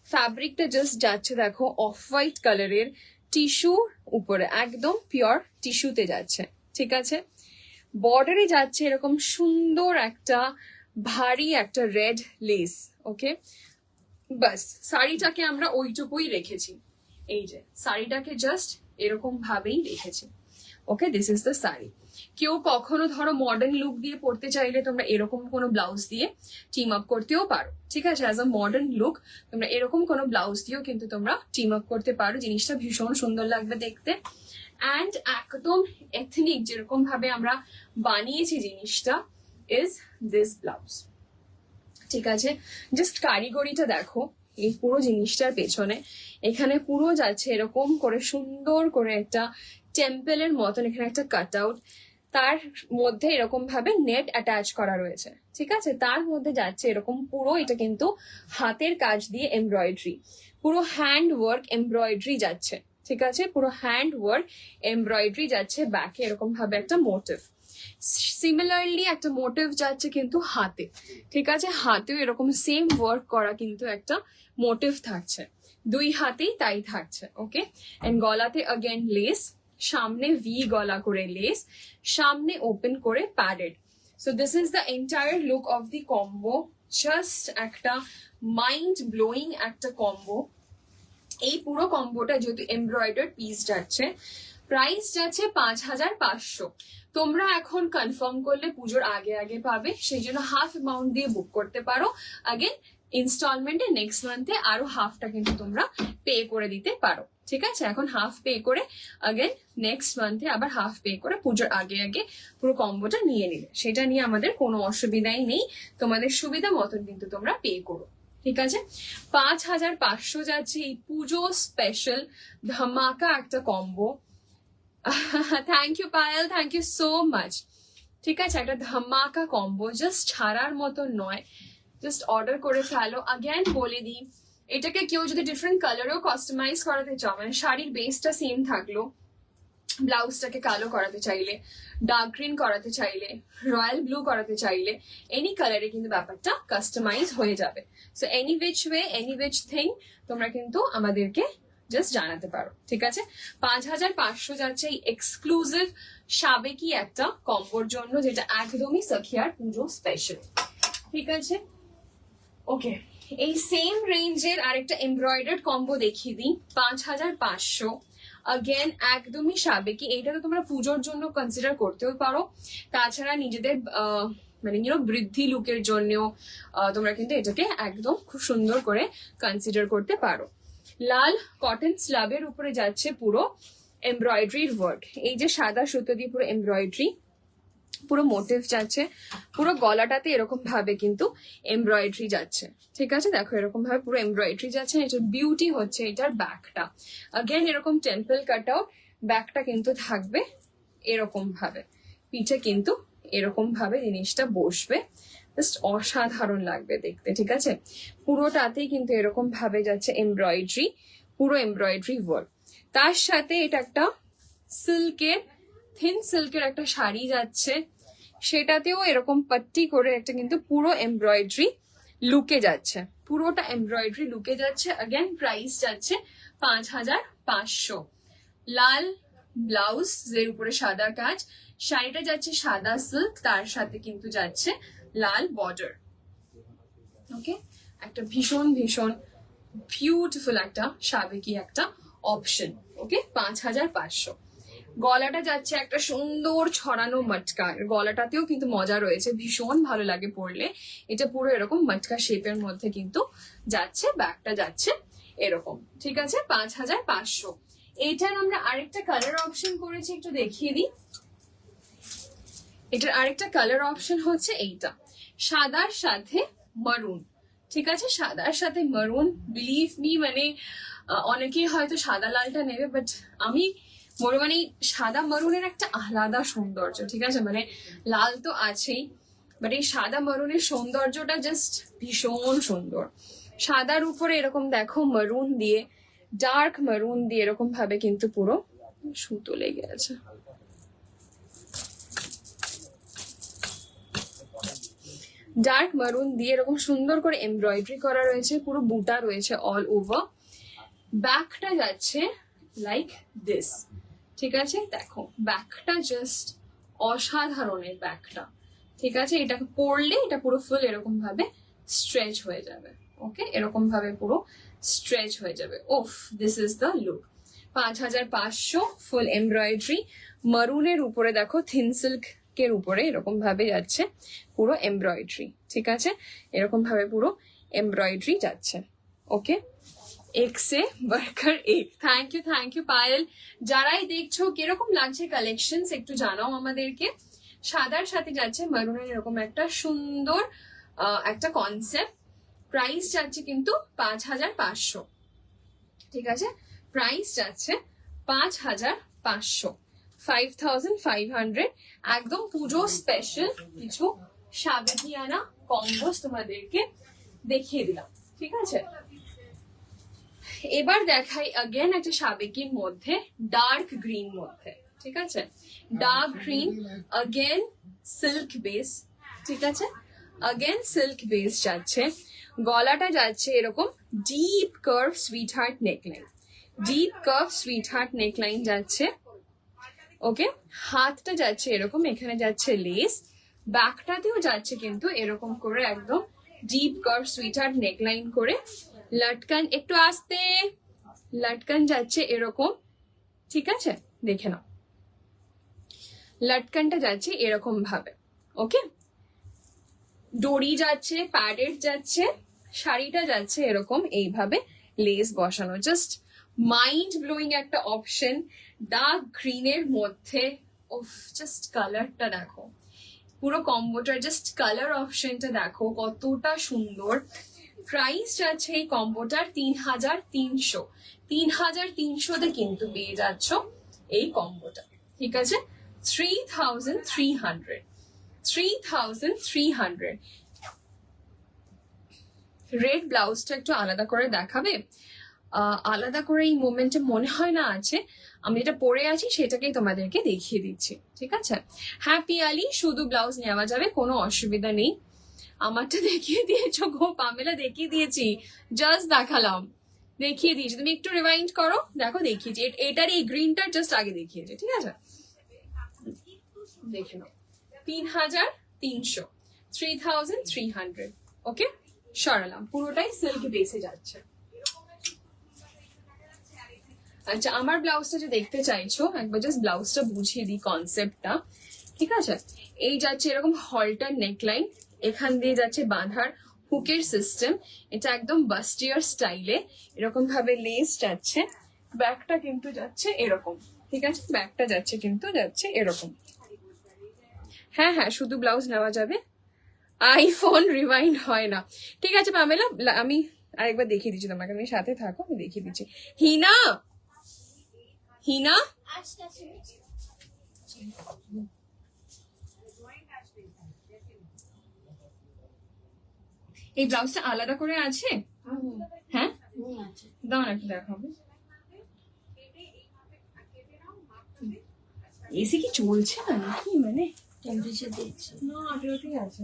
ফ্যাব্রিকটা জাস্ট যাচ্ছে দেখো অফ হোয়াইট কালারের টিস্যু উপরে, একদম পিওর টিস্যুতে যাচ্ছে। ঠিক আছে, বর্ডারে যাচ্ছে এরকম সুন্দর একটা ভারী একটা রেড লেস। ওকে, বাস শাড়িটাকে আমরা ওইটুকুই রেখেছি, এই যে শাড়িটাকে জাস্ট এরকম ভাবেই রেখেছি। ওকে, দিস ইজ দ্য শাড়ি। কেউ কখনো ধরো মডার্ন লুক দিয়ে পড়তে চাইলে তোমরা এরকম কোনো ব্লাউজ দিয়ে টিম আপ করতেও পারো। ঠিক আছে, অ্যাজ আ মডার্ন লুক তোমরা এরকম কোনো ব্লাউজ দিয়েও কিন্তু তোমরা টিম আপ করতে পারো, জিনিসটা ভীষণ সুন্দর লাগবে দেখতে। অ্যান্ড একদম এথনিক যেরকম ভাবে আমরা বানিয়েছি জিনিসটা ইজ দিস ব্লাউজ। ঠিক আছে, জাস্ট কারিগরিটা দেখো এই পুরো জিনিসটার পেছনে। এখানে পুরো যাচ্ছে এরকম করে সুন্দর করে একটা টেম্পলের মতন, এখানে একটা কাট আউট, তার মধ্যে এরকম ভাবে নেট অ্যাটাচ করা রয়েছে। ঠিক আছে, তার মধ্যে যাচ্ছে এরকম পুরো, এটা কিন্তু হাতের কাজ দিয়ে এমব্রয়ডারি, পুরো হ্যান্ড ওয়ার্ক এমব্রয়ডারি যাচ্ছে। ঠিক আছে, পুরো হ্যান্ড ওয়ার্ক এমব্রয়ডারি যাচ্ছে ব্যাকে, এরকম ভাবে একটা মোটিভ। সিমিলারলি একটা মোটিভ যাচ্ছে কিন্তু হাতে। ঠিক আছে, হাতেও এরকম সেম ওয়ার্ক করা কিন্তু একটা মোটিভ থাকছে, দুই হাতেই তাই থাকছে। ওকে, এন্ড গলাতে अगेन লেস, সামনে ভি গলা করে লেস, সামনে ওপেন করে padded. So this is the entire look of the combo, just একটা মাইন্ড ব্লোয়িং একটা কম্বো। এই পুরো কম্বোটা যেহেতু এমব্রয়ডার্ড পিস যাচ্ছে, প্রাইস যাচ্ছে 5500। তোমরা এখন কনফার্ম করলে পুজোর আগে আগে পাবে, সেই জন্য হাফ অ্যামাউন্ট দিয়ে বুক করতে পারো। আগেন ইনস্টলমেন্টে নেক্সট মান্থে আরো হাফটা কিন্তু তোমরা পে করে দিতে পারো, ঠিক আছে? এখন হাফ পে করে আগেন নেক্সট মান্থে আবার হাফ পে করে পুজোর আগে আগে পুরো কম্বোটা নিয়ে নিলে সেটা নিয়ে আমাদের কোনো অসুবিধাই নেই। তোমাদের সুবিধা মতন কিন্তু তোমরা পে করো, ঠিক আছে? 5500 যাচ্ছে এই পুজো স্পেশাল ধামাকা একটা combo. Thank you Payel, thank you so much. ঠিক আছে, একটা ধামাকা কম্বো, জাস্ট ছাড়ার মতো নয়, জাস্ট অর্ডার করে ফেলো। আগেন বলে দিই, এটাকে কেউ যদি ডিফারেন্ট কালারেও কাস্টমাইজ করাতে চাও, মানে শাড়ির বেসটা সেম থাকলো, ব্লাউজটাকে কালো করাতে চাইলে, ডার্ক গ্রিন করাতে চাইলে, রয়্যাল ব্লু করাতে চাইলে, এনি কালারে কিন্তু ব্যাপারটা কাস্টমাইজ হয়ে যাবে। So any which way, any which thing তোমরা কিন্তু আমাদেরকে জাস্ট জানাতে পারো, ঠিক আছে? 5500 যাচ্ছে এই এক্সক্লুসিভ সাবেকি একটা কম্বোর জন্য, যেটা একদমই সখিয়ার পুজো স্পেশাল, ঠিক আছে? ওকে, এই সেম রেঞ্জের আরেকটা এমব্রয়ডার্ড কম্বো দেখিয়ে দিই, 5500। আগেন একদমই সাবেকি, এইটা তো তোমরা পুজোর জন্য কনসিডার করতেও পারো, তাছাড়া নিজেদের মানে বৃদ্ধি লুকের জন্যও তোমরা কিন্তু এটাকে একদম খুব সুন্দর করে কনসিডার করতে পারো। লাল কটন স্লাবের উপরে যাচ্ছে পুরো এমব্রয়ডারির ওয়ার্ক, এই যে সাদা সুতো দিয়ে পুরো এমব্রয়ডারি, পুরো মোটিভ যাচ্ছে, পুরো গলাটাতে এরকম ভাবে কিন্তু এমব্রয়ডারি যাচ্ছে, ঠিক আছে? দেখো এরকম ভাবে পুরো এমব্রয়ডারি যাচ্ছে। এটার বিউটি হচ্ছে এটার ব্যাকটা, আগেন এরকম টেম্পল কাট আউট, ব্যাকটা কিন্তু থাকবে এরকম ভাবে, পিঠে কিন্তু এরকম ভাবে জিনিসটা বসবে, জাস্ট অসাধারণ লাগবে দেখতে, ঠিক আছে? পুরোটাতেই কিন্তু এরকম ভাবে যাচ্ছে এমব্রয়ডারি, পুরো এমব্রয়ডারি ওয়ার্ক। তার সাথে এটা একটা সিল্কের, থিন সিল্কের একটা শাড়ি যাচ্ছে, সেটাতেও এরকম পাট্টি করে একটা কিন্তু পুরো এমব্রয়ডারি লুকে যাচ্ছে, পুরোটা এমব্রয়ডারি লুকে যাচ্ছে। আগেন প্রাইস যাচ্ছে 5500। লাল ব্লাউজ এর উপরে সাদা কাজ, শাড়িটা যাচ্ছে সাদা সিল্ক, তার সাথে কিন্তু যাচ্ছে লাল বর্ডার। ওকে, একটা ভীষণ ভীষণ বিউটিফুল একটা সাবেকি একটা অপশন। ওকে, 5500। গলাটা যাচ্ছে একটা সুন্দর ছড়ানো মটকা, গলাটাতেও কিন্তু মজা রয়েছে, ভীষণ ভালো লাগে পরলে। এটা পুরো এরকম মটকা শেপের মধ্যে কিন্তু যাচ্ছে, ব্যাগটা যাচ্ছে এরকম, ঠিক আছে? 5500। এইটার আমরা আরেকটা কালার অপশন করেছি, একটু দেখিয়ে দিই। এটার আরেকটা কালার অপশন হচ্ছে এইটা, সাদার সাথে মারুন, ঠিক আছে? সাদার সাথে মারুন, বিলিভ মি, মানে অনেকেই হয়তো সাদা লালটা নেবে, বাট আমি মনে মানে সাদা মারুনের একটা আলাদা সৌন্দর্য, ঠিক আছে? মানে লাল তো আছেই, বাট এই সাদা মারুনের সৌন্দর্যটা জাস্ট ভীষণ সুন্দর। সাদার উপরে এরকম দেখো মারুন দিয়ে, ডার্ক মারুন দিয়ে এরকম ভাবে কিন্তু পুরো সুতো লেগে আছে, ডার্ক মারুন দিয়ে এরকম সুন্দর করে এমব্রয়ডারি করা রয়েছে, পুরো বুটা রয়েছে অল ওভার। ব্যাকটা যাচ্ছে লাইক দিস, ঠিক আছে? দেখো ব্যাকটা জাস্ট অসাধারণের ব্যাকটা, ঠিক আছে? এটাকে পরলে এটা পুরো ফুল এরকম ভাবে স্ট্রেচ হয়ে যাবে। ওকে, এরকম ভাবে পুরো স্ট্রেচ হয়ে যাবে। ওফ, this is the look. 5500, full embroidery, মারুনের উপরে দেখো থিন সিল্ক এর উপরে এরকম ভাবে যাচ্ছে পুরো এমব্রয়ডারি, ঠিক আছে? এরকম ভাবে পুরো এমব্রয়ডারি যাচ্ছে। ওকে, এক সে বার্কার এক। Thank you Payel. যারাই দেখছো কিরকম লাগছে কালেকশন একটু জানাও আমাদেরকে। সাদার সাথে যাচ্ছে মারুনের এরকম একটা সুন্দর একটা কনসেপ্ট। প্রাইস যাচ্ছে কিন্তু 5500, ঠিক আছে? প্রাইস যাচ্ছে 5500, 5500। একদম পুজো স্পেশাল কিছু সাবেকিয়ানা কম্বোস তোমাদেরকে দেখিয়ে দিলাম, ঠিক আছে? এবার দেখাই আগেন একটা সাবেকির মধ্যে ডার্ক গ্রিন মধ্যে, ঠিক আছে? Dark green, again silk base, ঠিক আছে? আগেন সিল্ক বেস যাচ্ছে, গলাটা যাচ্ছে এরকম deep curve sweet heart neckline, deep curve sweet heart neckline যাচ্ছে। ওকে, হাতটা যাচ্ছে এরকম, এখানে যাচ্ছে লেস, ব্যাকটাতেও যাচ্ছে কিন্তু এরকম করে একদম deep curve sweet heart neckline করে। লটকান একটু আস্তে, লটকন যাচ্ছে এরকম, ঠিক আছে, দেখে নাও লটকনটা যাচ্ছে এরকম ভাবে। ওকে, ডোরি যাচ্ছে, প্যাডেড যাচ্ছে, শাড়িটা যাচ্ছে এরকম এইভাবে লেস বসানো। জাস্ট মাইন্ড ব্লোয়িং একটা অপশন ডার্ক গ্রিনের মধ্যে। ওফ, জাস্ট কালারটা দেখো, পুরো কম্বোটার জাস্ট কালার অপশনটা দেখো কতটা সুন্দর। প্রাইস যাচ্ছে এই কম্বোটার 3,300। 3,300তে কিন্তু পেয়ে যাচ্ছ এই কম্বোটা, ঠিক আছে। 3,300, 3,300। রেড ব্লাউজটা একটু আলাদা করে দেখাবে? আলাদা করে এই মোমেন্টে মনে হয় না আছে। আমি যেটা পরে আছি সেটাকেই তোমাদেরকে দেখিয়ে দিচ্ছি, ঠিক আছে। হ্যাঁ পিয়ালি, শুধু ব্লাউজ নেওয়া যাবে, কোনো অসুবিধা নেই। আমারটা দেখিয়ে দিয়েছো গো পামেলা, দেখিয়ে দিয়েছি, জাস্ট দেখালাম, দেখিয়ে দিয়েছি। তুমি একটু রিমাইন্ড করো, দেখো দেখিয়েছি। এটার এই গ্রিনটার জাস্ট আগে দেখিয়েছি, ঠিক আছে। দেখে নাও, 3,300, 3,300। ওকে, সরালাম, পুরোটাই সিল্ক বেসে যাচ্ছে। আচ্ছা, আমার ব্লাউজটা যে দেখতে চাইছো, একবার জাস্ট ব্লাউজটা বুঝিয়ে দিই কনসেপ্টটা, ঠিক আছে। এই যাচ্ছে এরকম হল্টার নেকলাইন, এখান দিয়ে যাচ্ছে বাঁধার হুকের সিস্টেম, এটা একদম বাস্টিয়ার স্টাইলে এরকম ভাবে লেস যাচ্ছে। ব্যাকটা কিন্তু যাচ্ছে এরকম, ঠিক আছে, ব্যাকটা যাচ্ছে কিন্তু যাচ্ছে এরকম। হ্যাঁ হ্যাঁ, শুধু ব্লাউজ নেওয়া যাবে, আইফোন রিমাইন্ড হয় না। ঠিক আছে পামেলা, আমি আরেকবার দেখিয়ে দিচ্ছি তোমাকে, তুমি সাথে থাকো, আমি দেখিয়ে দিচ্ছি। হিনা, হিনা, এই ব্লাউজটা আলাদা করে আছে? হ্যাঁ, দাও না, একটু দেখাবো। এসি কি চলছে না নাকি, মানে টেম্পারেচার দেখছি না, ঠিক আছে।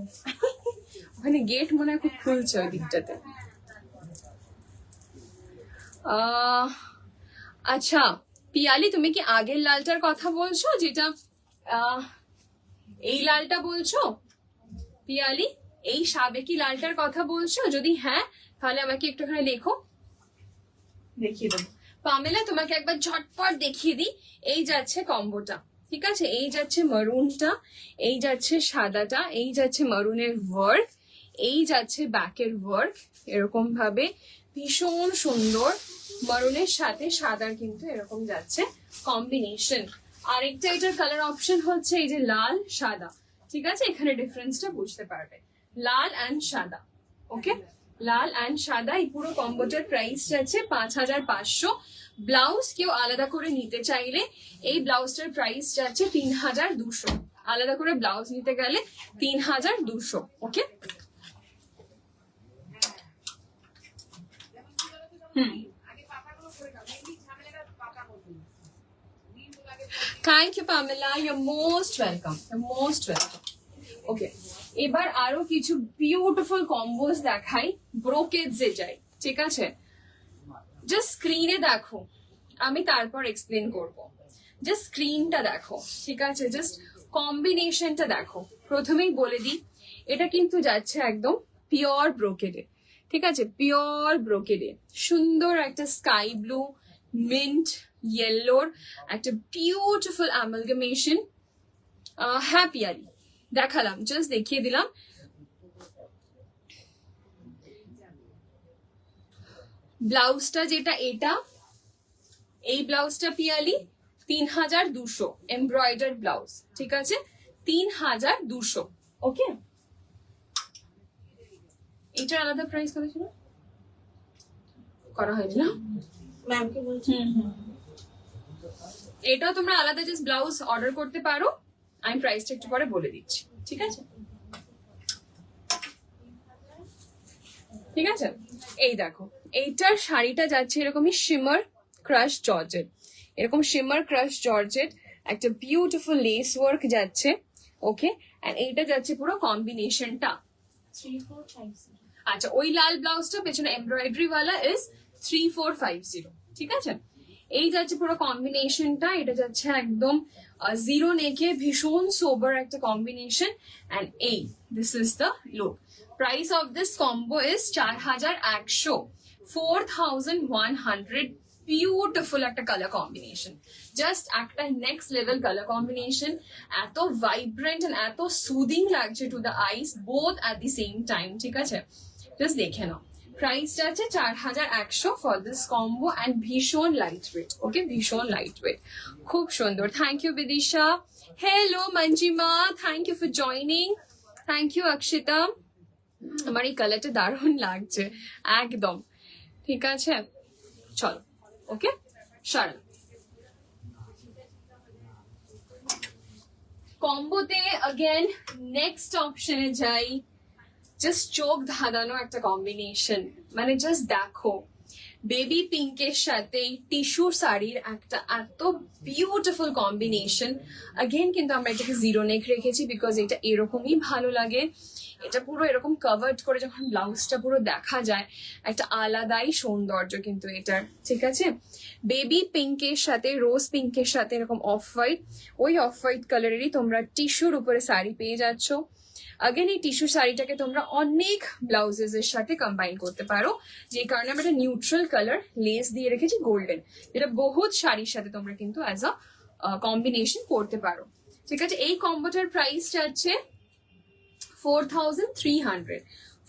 ওখানে গেট মনে হয় খুব খুলছে ওই দিকটাতে। আচ্ছা পিয়ালি, তুমি কি আগের লালটার কথা বলছো, যেটা এই লালটা বলছো? পিয়ালি, এই সাবেকি লালটার কথা বলছো? যদি হ্যাঁ, তাহলে আমাকে একটুখানি লেখো, দেখিয়ে দেবো। পামেলা, তোমাকে একবার ঝটপট দেখিয়ে দিই। এই যাচ্ছে কম্বোটা, ঠিক আছে, এই যাচ্ছে মারুনটা, এই যাচ্ছে সাদাটা, এই যাচ্ছে মারুনের ওয়ার্ক, এই যাচ্ছে ব্যাকের ওয়ার্ক, এরকম ভাবে ভীষণ সুন্দর মারুনের সাথে সাদার কিন্তু এরকম যাচ্ছে কম্বিনেশন। আরেকটা এটার কালার অপশন হচ্ছে এই যে লাল সাদা, ঠিক আছে, এখানে ডিফারেন্সটা বুঝতে পারবে, লাল অ্যান্ড সাদা। ওকে, লাল অ্যান্ড সাদা। এই পুরো কম্বোটার প্রাইস যাচ্ছে 5,500। ব্লাউজ কেউ আলাদা করে নিতে চাইলে এই ব্লাউজটার প্রাইস যাচ্ছে 3,200। আলাদা করে ব্লাউজ নিতে গেলে 3,200। Okay, thank you Pamela, you most welcome, most welcome. Okay, এবার আরো কিছু বিউটিফুল কম্বোজ দেখাই, ব্রোকেজে যাই, ঠিক আছে। জাস্ট স্ক্রিনে দেখো, আমি তারপর এক্সপ্লেন করব। জাস্ট স্ক্রিনটা দেখো, ঠিক আছে, জাস্ট কম্বিনেশনটা দেখো। প্রথমেই বলে দিই, এটা কিন্তু যাচ্ছে একদম পিওর ব্রোকেডে, ঠিক আছে, পিওর ব্রোকেডে সুন্দর একটা স্কাই ব্লু মিন্ট ইয়েলোর একটা বিউটিফুল অ্যামালগামেশন। হ্যাঁ পিয়ালি, দেখালাম, জাস্ট দেখিয়ে দিলাম। ব্লাউজটা যেটা, এটা এই ব্লাউজটা পিয়ালি 3,200, এমব্রয়ডার্ড ব্লাউজ, ঠিক আছে, 3,200। ওকে, এটার আলাদা প্রাইস কত ছিল, করা হয়নি না ম্যামকে বলছি। এটাও তোমরা আলাদা জাস্ট ব্লাউজ অর্ডার করতে পারো, আমি প্রাইসটা একটু পরে বলে দিচ্ছি, ঠিক আছে। ঠিক আছে, এই দেখো, এইটার শাড়িটা যাচ্ছে এরকমই শিমার ক্রাশ জর্জেট, এরকম শিমার ক্রাশ জর্জেট, একটা বিউটিফুল লেস ওয়ার্ক যাচ্ছে। ওকে, এন্ড এইটা যাচ্ছে পুরো কম্বিনেশনটা 3,450। আচ্ছা, ওই লাল ব্লাউজটা পেছনে এমব্রয়ডারি ওয়ালা ইজ 3,450, ঠিক আছে। এই যাচ্ছে পুরো কম্বিনেশনটা, এটা যাচ্ছে একদম জিরো নেকে ভীষণ সোবার একটা কম্বিনেশন, এন্ড এই this is the look. Price of this combo is 4,100, 4,100 beautiful একটা কালার কম্বিনেশন, জাস্ট একটা নেক্সট লেভেল কালার কম্বিনেশন, এত ভাইব্রেন্ট এন্ড এত সুদিং লাগছে to the eyes both at the same time. ঠিক আছে, জাস্ট দেখে নাও। প্রাইসটা আছে 4100 ফর দিস কম্বো অ্যান্ড ভীষণ লাইট ওয়েট। ওকে, ভীষণ লাইট ওয়েট, খুব সুন্দর। Thank you Bidisha, hello Manjima, thank you for joining, thank you Akshita. আমার এই কালারটা দারুণ লাগছে একদম। ঠিক আছে, চলো। ওকে, সরল কম্বোতে अगेन নেক্সট অপশনে যাই। জাস্ট চোখ ধাঁধানো একটা কম্বিনেশন, মানে জাস্ট দেখো বেবি পিঙ্কের সাথে টিস্যু শাড়ির একটা এত বিউটিফুল কম্বিনেশন। अगेन কিন্তু আমরা এটাকে জিরো নেক রেখেছি বিকজ এটা এরকমই ভালো লাগে। এটা পুরো এরকম কভার্ড করে যখন ব্লাউজটা পুরো দেখা যায়, একটা আলাদাই সৌন্দর্য কিন্তু এটার। ঠিক আছে, বেবি পিঙ্কের সাথে রোজ পিঙ্কের সাথে এরকম অফ হোয়াইট, ওই অফ হোয়াইট কালারেরই তোমরা টিস্যুর উপরে শাড়ি পেয়ে যাচ্ছ। अगेन এই টিস্যু শাড়িটাকে তোমরা অনেক ব্লাউজেস এর সাথে কম্বাইন করতে পারো, যে কারণে আমরা একটা নিউট্রাল কালার লেস দিয়ে রেখেছি গোল্ডেন, যেটা বহুত শাড়ির সাথে তোমরা কিন্তু অ্যাজ আ কম্বিনেশন করতে পারো। ঠিক আছে, এই কম্বোটার প্রাইসটা হচ্ছে 4300।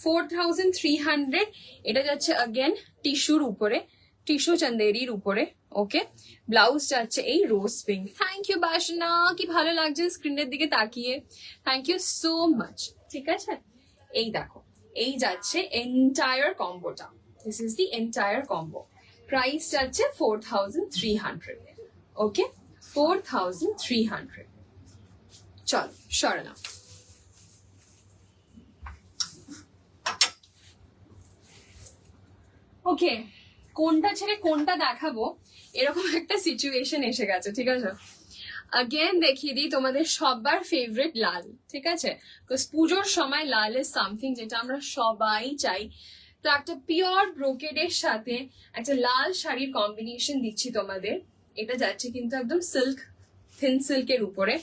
4300 এটা যাচ্ছে अगेन টিস্যুর উপরে, টিস্যু চন্দেরির উপরে। ওকে, ব্লাউজ যাচ্ছে এই রোজ পিঙ্ক। থ্যাংক ইউ বাসনা, কি ভালো লাগছে স্ক্রিনের দিকে তাকিয়ে, থ্যাংক ইউ সো মাচ। ঠিক আছে, এই দেখো এই যাচ্ছে এন্টায়ার কম্বোটা, this is the entire combo. Price যাচ্ছে 4300। ওকে, 4300। চল সরলা। ওকে, কোনটা ছেড়ে কোনটা দেখাবো এরকম একটা সিচুয়েশন এসে গেছে। ঠিক আছে, अगेन দেখিয়ে দিই তোমাদের সবার ফেভারিট লাল। ঠিক আছে, পুজোর সময় লাল ইজ সামথিং যেটা আমরা সবাই চাই। তো একটা পিওর ব্রোকেডের সাথে একটা লাল শাড়ির কম্বিনেশন দিচ্ছি তোমাদের। এটা যাচ্ছে কিন্তু একদম সিল্ক, থিন সিল্কের উপরে।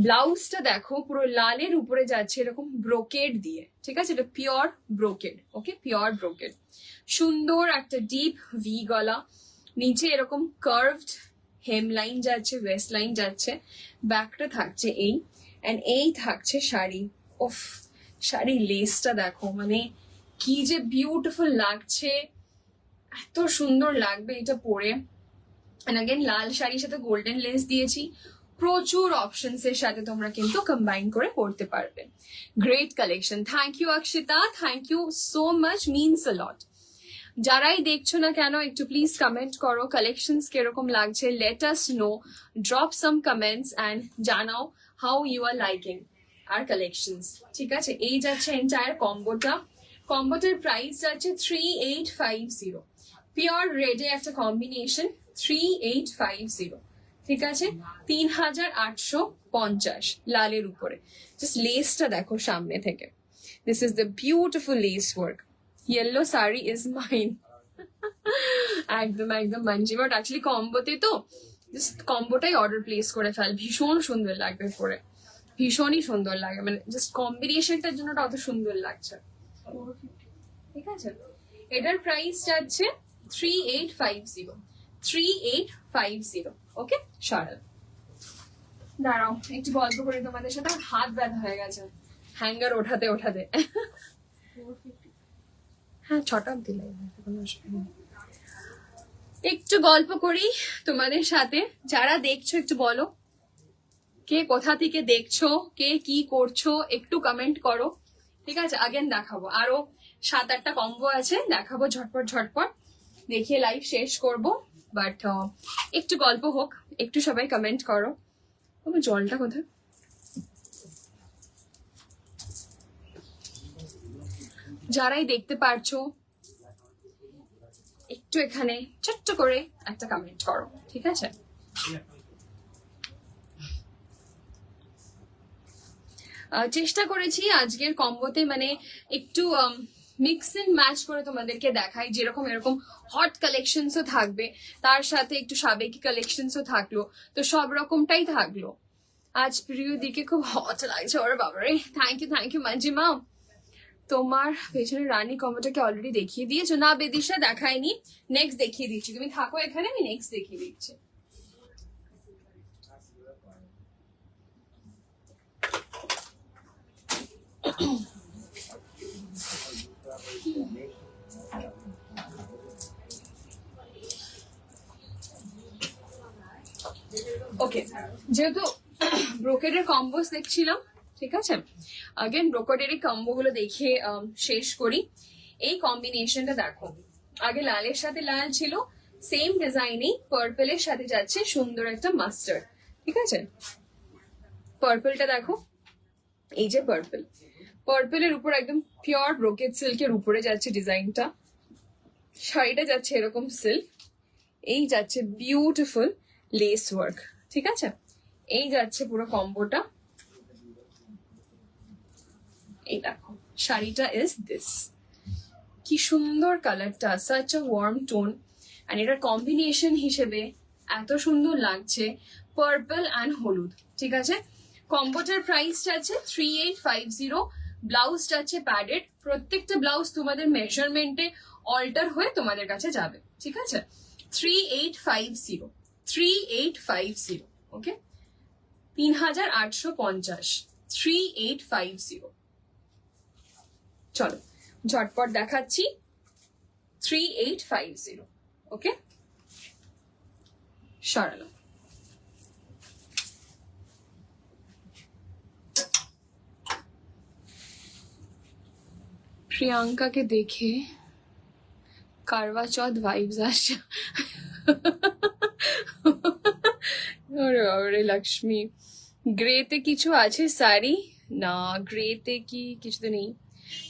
ব্লাউজটা দেখো পুরো লালের উপরে যাচ্ছে এরকম ব্রোকেড দিয়ে। ঠিক আছে, এটা পিওর ব্রোকেড। ওকে, পিওর ব্রোকেড, সুন্দর একটা ডিপ ভি গলা, নিচে এরকম কার্ভড হেম লাইন যাচ্ছে, ওয়েস্ট লাইন যাচ্ছে, ব্যাকটা থাকছে এই, এন্ড এই থাকছে শাড়ি। ওফ, শাড়ির লেসটা দেখো, মানে কি যে বিউটিফুল লাগছে, এত সুন্দর লাগবে এটা পরে। এন্ড अगेन লাল শাড়ির সাথে গোল্ডেন লেস দিয়েছি, প্রচুর অপশনস এর সাথে তোমরা কিন্তু কম্বাইন করে পড়তে পারবে। Great collection, thank you Akshita, thank you so much, means a lot. যারাই দেখছো না কেন একটু প্লিজ কমেন্ট করো কালেকশনস কিরকম লাগছে, let us know, drop some comments and জানাও how you are liking our collections. ঠিক আছে, এই যাচ্ছে এন্টায়ার কম্বোটা। কম্বোটার প্রাইস যাচ্ছে 3850। পিওর রেডে একটা কম্বিনেশন, 3850। ঠিক আছে, 3850 লালের উপরে। জাস্ট লেসটা দেখো সামনে থেকে, this is the beautiful less work. Yellow sari is mine. একদম একদম মঞ্জি, বাট অ্যাকচুয়ালি কম্বোতে তো জাস্ট কম্বোটাই অর্ডার প্লেস করে ফেল, ভীষণ সুন্দর লাগবে পরে, ভীষণই সুন্দর লাগে, মানে জাস্ট কম্বিনেশনটার জন্য অত সুন্দর লাগছে। ঠিক আছে, এটার প্রাইস যাচ্ছে 3850। 3850। ওকে, সরল। দাঁড়াও একটু গল্প করি তোমাদের সাথে, হাত ব্যথা হয়ে গেছে হ্যাঙ্গার ওঠাতে ওঠাতে। হ্যাঁ, 6টা দিলে একটু গল্প করি তোমাদের সাথে। যারা দেখছো একটু বলো কে কোথা থেকে দেখছো, কে কি করছো, একটু কমেন্ট করো। ঠিক আছে, আগেন দেখাবো আরো 7-8টা কম্বো আছে, দেখাবো ঝটপট ঝটপট দেখিয়ে লাইভ শেষ করব। বাট একটু গল্প হোক, একটু সবাই কমেন্ট করো। তবে জলটা কোথায়? যারাই দেখতে পারছো একটু এখানে ছোট্ট করে একটা কমেন্ট করো। ঠিক আছে, চেষ্টা করেছি আজকের কম্বোতে মানে একটু মিক্স এন্ড ম্যাচ করে তোমাদেরকে দেখাই, যেরকম এরকম হট কালেকশনসও থাকবে, তার সাথে একটু সাবেকি কালেকশনসও থাকলো, তো সব রকমটাই থাকলো। আজ প্রিয় দিকে খুব হট লাগছে, ওরে বাবারে, থ্যাংক ইউ মঞ্জিমা। তো তোমার পেছনে রানী কম্বোটাকে অলরেডি দেখিয়ে দিয়েছো না বেদিশা? দেখায়নি, নেক্সট দেখিয়ে দিচ্ছি, তুমি থাকো এখানে, আমি নেক্সট দেখিয়ে দিচ্ছি। ওকে, যেহেতু ব্রোকেডের কম্বোস দেখছিলাম, ঠিক আছে, আগেন ব্রোকেডের এই কম্বো গুলো দেখে শেষ করি। এই কম্বিনেশনটা দেখো, আগে লালের সাথে লাল ছিল, সেম ডিজাইনেই পার্পেলের সাথে যাচ্ছে সুন্দর একটা মাস্টার্ড, ঠিক আছে। পার্পেলটা দেখো, এই যে পার্পেল, পার্পেলের উপর একদম পিওর ব্রোকেড সিল্কের উপরে যাচ্ছে ডিজাইনটা, শাড়িটা যাচ্ছে এরকম সিল্ক, এই যাচ্ছে বিউটিফুল লেস ওয়ার্ক, ঠিক আছে। এই যাচ্ছে পুরো কম্বোটা, এই দেখো শাড়িটা ইজ দিস, কি সুন্দর কালারটা, such a warm tone, and এটার কম্বিনেশন হিসেবে এত সুন্দর লাগছে পার্পল অ্যান্ড হলুদ, ঠিক আছে। কম্বোটার প্রাইসটা আছে 3850, ব্লাউজটা আছে প্যাডেড, প্রত্যেকটা ব্লাউজ তোমাদের মেজারমেন্টে অল্টার হয়ে তোমাদের কাছে যাবে, ঠিক আছে। 3850, ওকে, 3850, 3850। চলো ঝটপট দেখাচ্ছি, 3850, ওকে, সরালো। প্রিয়াঙ্কাকে দেখে কারওয়া চৌথ ভাইবস আসছে। ওরে বাবারে লক্ষ্মী, গ্রেতে কিছু আছে শাড়ি? না, গ্রেতে কি কিছু তো নেই।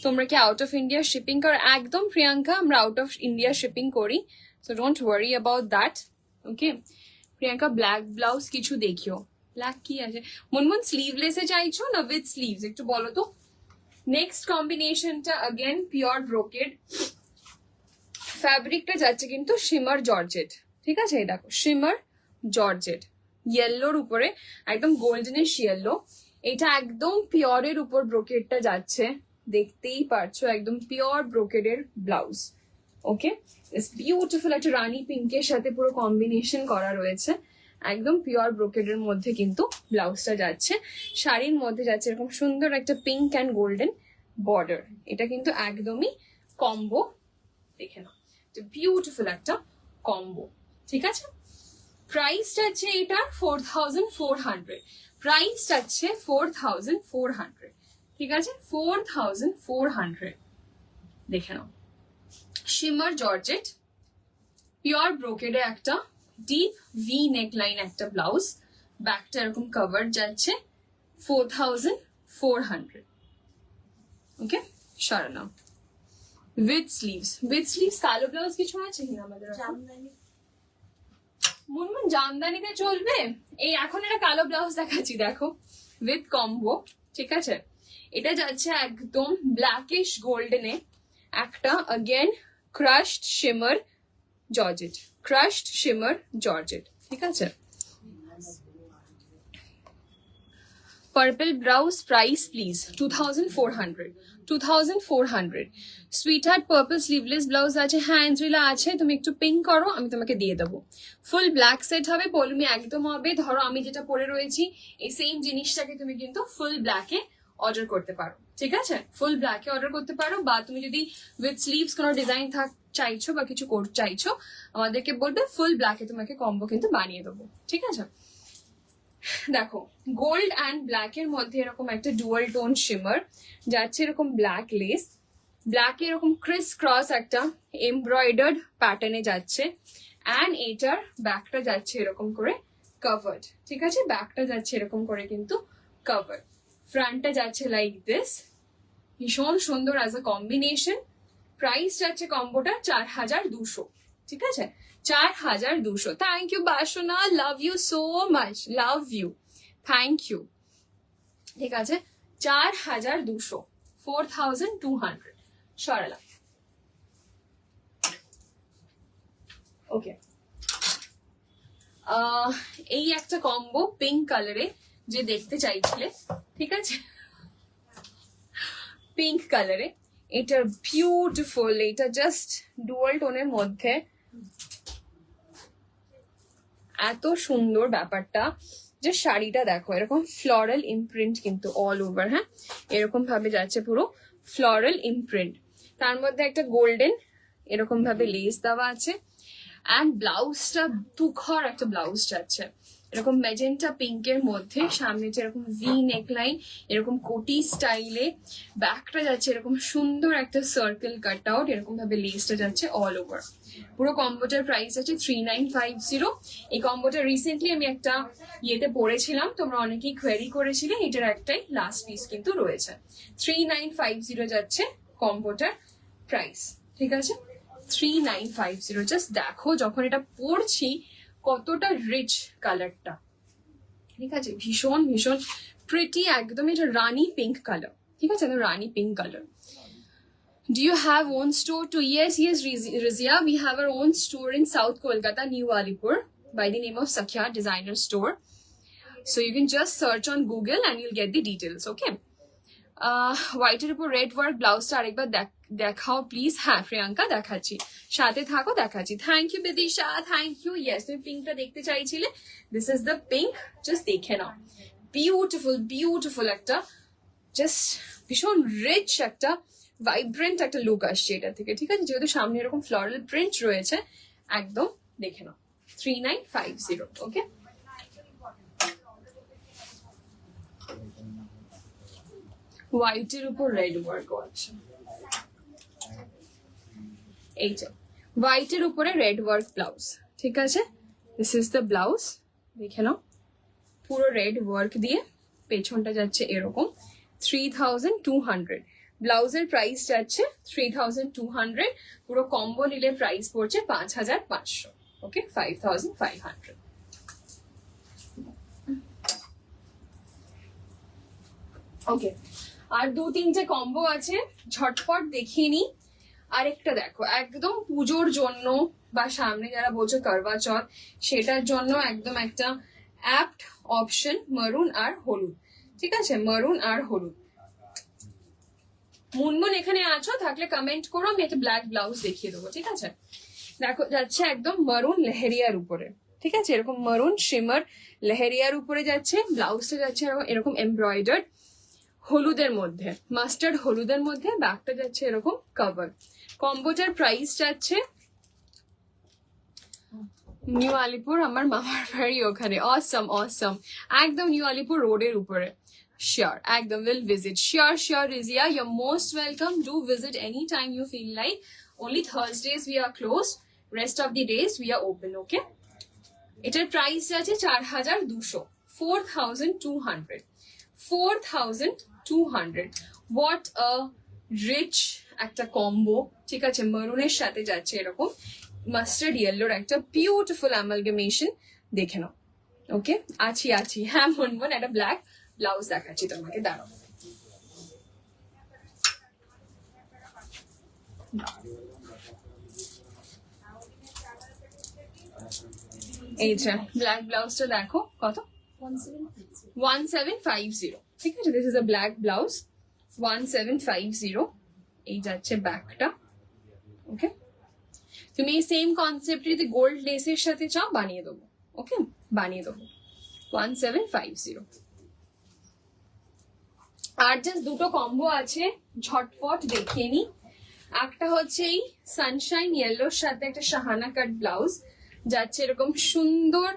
তোমরা কি আউট অফ ইন্ডিয়া শিপিং করো? একদম প্রিয়াঙ্কা, আমরা আউট অফ ইন্ডিয়া শিপিং করি, so don't worry about that, okay. Priyanka black blouse কিছু দেখিও, ব্ল্যাক কি আছে? মুনমুন স্লিভলেসে চাইছো না উইথ স্লিভস, একটু বলো তো। নেক্সট কম্বিনেশনটা अगेन পিওর ব্রোকেড, ফ্যাব্রিকটা যাচ্ছে কিন্তু শিমার জর্জেট, ঠিক আছে। এই দেখো শিমার জর্জেট, ইয়েলোর উপরে একদম গোল্ডেনিশ ইয়েলো, এটা একদম পিওরের উপর ব্রোকেডটা যাচ্ছে, দেখতেই পারছো একদম পিওর ব্রোকেডের ব্লাউজ, ওকে। বিউটিফুল একটা রানী পিঙ্কের সাথে পুরো কম্বিনেশন করা রয়েছে, একদম পিওর ব্রোকেডের মধ্যে কিন্তু ব্লাউজটা যাচ্ছে, শাড়ির মধ্যে যাচ্ছে এরকম সুন্দর একটা পিঙ্ক অ্যান্ড গোল্ডেন বর্ডার, এটা কিন্তু একদমই কম্বো, দেখে নাও বিউটিফুল একটা কম্বো, ঠিক আছে। প্রাইসটা আছে এটার 4400, প্রাইসটা আছে 4400, ঠিক আছে, 4400, দেখে নাও। শিমার জর্জেট, পিওর ব্রোকেডে একটা ডিপ ভি নেক লাইন একটা ব্লাউজ, ব্যাকটা এরকম কভার যাচ্ছে, 4400, ওকে, সরানো উইথ স্লিভস, উইথ স্লিভস কালো ব্লাউজ কিছু আছে কিনা আমাদের? মুনমুন জামদানিতে চলবে, এই এখন এটা কালো ব্লাউজ দেখাচ্ছি, দেখো উইথ কম্বো, ঠিক আছে। এটা যাচ্ছে একদম ব্ল্যাকিশ গোল্ডেনে একটা again crushed shimmer georgette, crushed shimmer georgette, ঠিক আছে। Purple blouse price please 2400, 2400। Sweet heart purple sleeveless blouse আছে, হ্যাঁ অ্যাঞ্জেলা আছে, তুমি একটু পিঙ্ক করো, আমি তোমাকে দিয়ে দেবো। ফুল ব্ল্যাক সেট হবে, পলমি একদম হবে, ধরো আমি যেটা পরে রয়েছি এই সেম জিনিসটাকে তুমি কিন্তু ফুল ব্ল্যাকে অর্ডার করতে পারো, ঠিক আছে, ফুল ব্ল্যাকে অর্ডার করতে পারো, বা তুমি যদি উইথ স্লিভস কোনো ডিজাইন চাইছো বা কিছু চাইছো আমাদেরকে বলবে, ফুল ব্ল্যাকে তোমাকে কম্বো কিন্তু বানিয়ে দেবো, ঠিক আছে। দেখো গোল্ড অ্যান্ড ব্ল্যাক এর মধ্যে এরকম একটা ডুয়াল টোন শিমার যাচ্ছে, এরকম ব্ল্যাক লেস, ব্ল্যাক এরকম ক্রিস ক্রস একটা এমব্রয়ডার্ড প্যাটার্নে যাচ্ছে, অ্যান্ড এটার ব্যাকটা যাচ্ছে এরকম করে কভার্ড, ঠিক আছে, ব্যাকটা যাচ্ছে এরকম করে কিন্তু কভার্ড, ফ্রন্টটা যাচ্ছে লাইক দিস, ভীষণ সুন্দর অ্যাজ আ কম্বিনেশন। প্রাইস যাচ্ছে কম্বোটা 4200, ঠিক আছে, 4200। Thank you Basana, love you so much, love you, thank you, ঠিক আছে, 4200, 4200, সরালা, ওকে। এই একটা কম্বো পিঙ্ক কালারে যে দেখতে চাইছিলে, ঠিক আছে, পিঙ্ক কালারে এটা বিউটিফুল, এটা জাস্ট ডুয়াল টোনের মধ্যে, এত সুন্দর ব্যাপারটা। যে শাড়িটা দেখো এরকম ফ্লোরাল ইমপ্রিন্ট কিন্তু অল ওভার, হ্যাঁ এরকম ভাবে যাচ্ছে পুরো ফ্লোরাল ইমপ্রিন্ট, তার মধ্যে একটা গোল্ডেন এরকম ভাবে লেস দেওয়া আছে। অ্যান্ড ব্লাউজটা তুখর একটা ব্লাউজ যাচ্ছে এরকম ম্যাজেন্টা পিঙ্কের মধ্যে, সামনেটা এরকম ভি নেকলাইন এরকম কোটি স্টাইলে, ব্যাকটা যাচ্ছে এরকম সুন্দর একটা সার্কেল কাট আউট, এরকম ভাবে লেসটা যাচ্ছে অল ওভার। পুরো কম্বোটার প্রাইস আছে 3950। এই কম্বোটা রিসেন্টলি আমি একটা ইয়েতে পড়েছিলাম, তোমরা অনেকেই কোয়েরি করেছিলে, এটার একটাই লাস্ট পিস কিন্তু রয়েছে। 3950 যাচ্ছে কম্বোটার প্রাইস, ঠিক আছে 3950। জাস্ট দেখো যখন এটা পরছি কতটা রিচ কালারটা, ঠিক আছে ভীষণ ভীষণ প্রিটি, একদম এটা রানী পিঙ্ক কালার, ঠিক আছে একদম rani pink colour. Do you have own store too? Yes, Rizia, we have our own store in South Kolkata, New Alipur, by the name of Sakhya Designer Store. So you can just search on Google and you'll get the details, okay? হোয়াইটের উপর red work ব্লাউজটা আরেকবার দেখাও please. হ্যাঁ প্রিয়াঙ্কা দেখাচ্ছি, সাথে থাকো দেখাচ্ছি। Thank you Bidisha, thank you. Yes তুমি পিঙ্কটা দেখতে চাইছিলে, this is the pink, just দেখে নাও। বিউটিফুল বিউটিফুল একটা জাস্ট ভীষণ রিচ একটা ভাইব্রেন্ট একটা লুক আসছে এটা থেকে, ঠিক আছে যেহেতু সামনে এরকম ফ্লোরাল প্রিন্ট রয়েছে, একদম দেখে নাও 3950, ওকে। হোয়াইটের উপর রেড ওয়ার্ক আছে, এইটা হোয়াইটের উপরে রেড ওয়ার্ক ব্লাউজ, ঠিক আছে দিস ইজ দ্য ব্লাউজ, দেখে নাও পুরো রেড ওয়ার্ক দিয়ে, পেছনটা যাচ্ছে এরকম 3200। ব্লাউজের প্রাইস যাচ্ছে 3200, পুরো কম্বো নিলে প্রাইস পড়ছে 5500, ওকে 5500। ওকে আর দু তিনটে কম্বো আছে, ঝটপট দেখিয়ে নি। আরেকটা দেখো একদম পুজোর জন্য বা সামনে যারা বলছো করবা চৌথ, সেটার জন্য একদম একটা অ্যাপ্ট অপশন, মারুন আর হলুদ, ঠিক আছে মারুন আর হলুদ। মুনমুন এখানে আছো থাকলে কমেন্ট করো, আমি একটা ব্ল্যাক ব্লাউজ দেখিয়ে দেবো, ঠিক আছে দেখো যাচ্ছে একদম মারুন লেহেরিয়ার উপরে, ঠিক আছে এরকম মারুন শিমার লেহেরিয়ার উপরে যাচ্ছে, ব্লাউজটা যাচ্ছে এরকম এমব্রয়ডার্ড হলুদের মধ্যে, মাস্টার্ড হলুদের মধ্যে, ব্যাকটা যাচ্ছে এরকম কভার। কম্বোটার প্রাইস যাচ্ছে নিউ আলিপুর, আমার মামার বাড়ি ওখানে, অসম অসম, একদম নিউ আলিপুর রোডের উপরে। Sure, একদম will visit. Sure, Rizia, you're most welcome. Do visit anytime you feel like. Only Thursdays we are closed. Rest of the days we are open, okay? এটার প্রাইস আছে 4200, 4200, 4200. What a rich একটা combo, ঠিক আছে মারুনের সাথে যাচ্ছে এরকম mustard ইয়েলোর একটা beautiful amalgamation, দেখে নাও, ওকে আছি হ্যাঁ মনমন একটা ব্ল্যাক ব্লাউজ দেখাচ্ছি তোমাকে, দাঁড়াও এইটা ব্ল্যাক ব্লাউজটা দেখো কত 1750, ঠিক আছে this is a black blouse 1750, এই যাচ্ছে ব্যাকটা, ওকে তুমি এই সেম কনসেপ্ট যদি গোল্ড লেসের সাথে চাও বানিয়ে দেবো, ওকে বানিয়ে দেবো 1750। আর জাস্ট দুটো কম্বো আছে, ঝটপট দেখিয়ে নি। একটা হচ্ছে এই সানশাইন ইয়েলোর সাথে একটা শাহানা কাট ব্লাউজ যাচ্ছে এরকম সুন্দর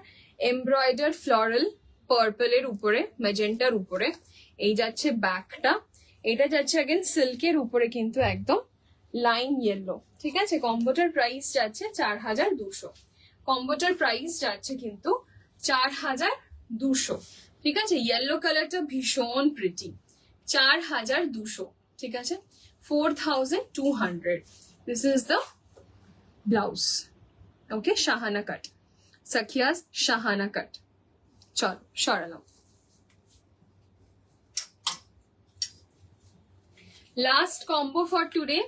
এমব্রয়ডার ফ্লোরাল পার্পলের উপরে, ম্যাজেন্টার উপরে, এই যাচ্ছে ব্যাকটা, এটা যাচ্ছে अगेन সিল্কের উপরে কিন্তু একদম লাইন ইয়েলো, ঠিক আছে কম্বোটার প্রাইস যাচ্ছে 4200, কম্বোটার প্রাইস যাচ্ছে কিন্তু 4200, ঠিক আছে ইয়েলো কালারটা ভীষণ প্রিটি, 4200, ঠিক আছে 4200। This is the blouse, okay Shahana cut, Sakiya's Shahana cut. চলো সরালাম। Last combo for today,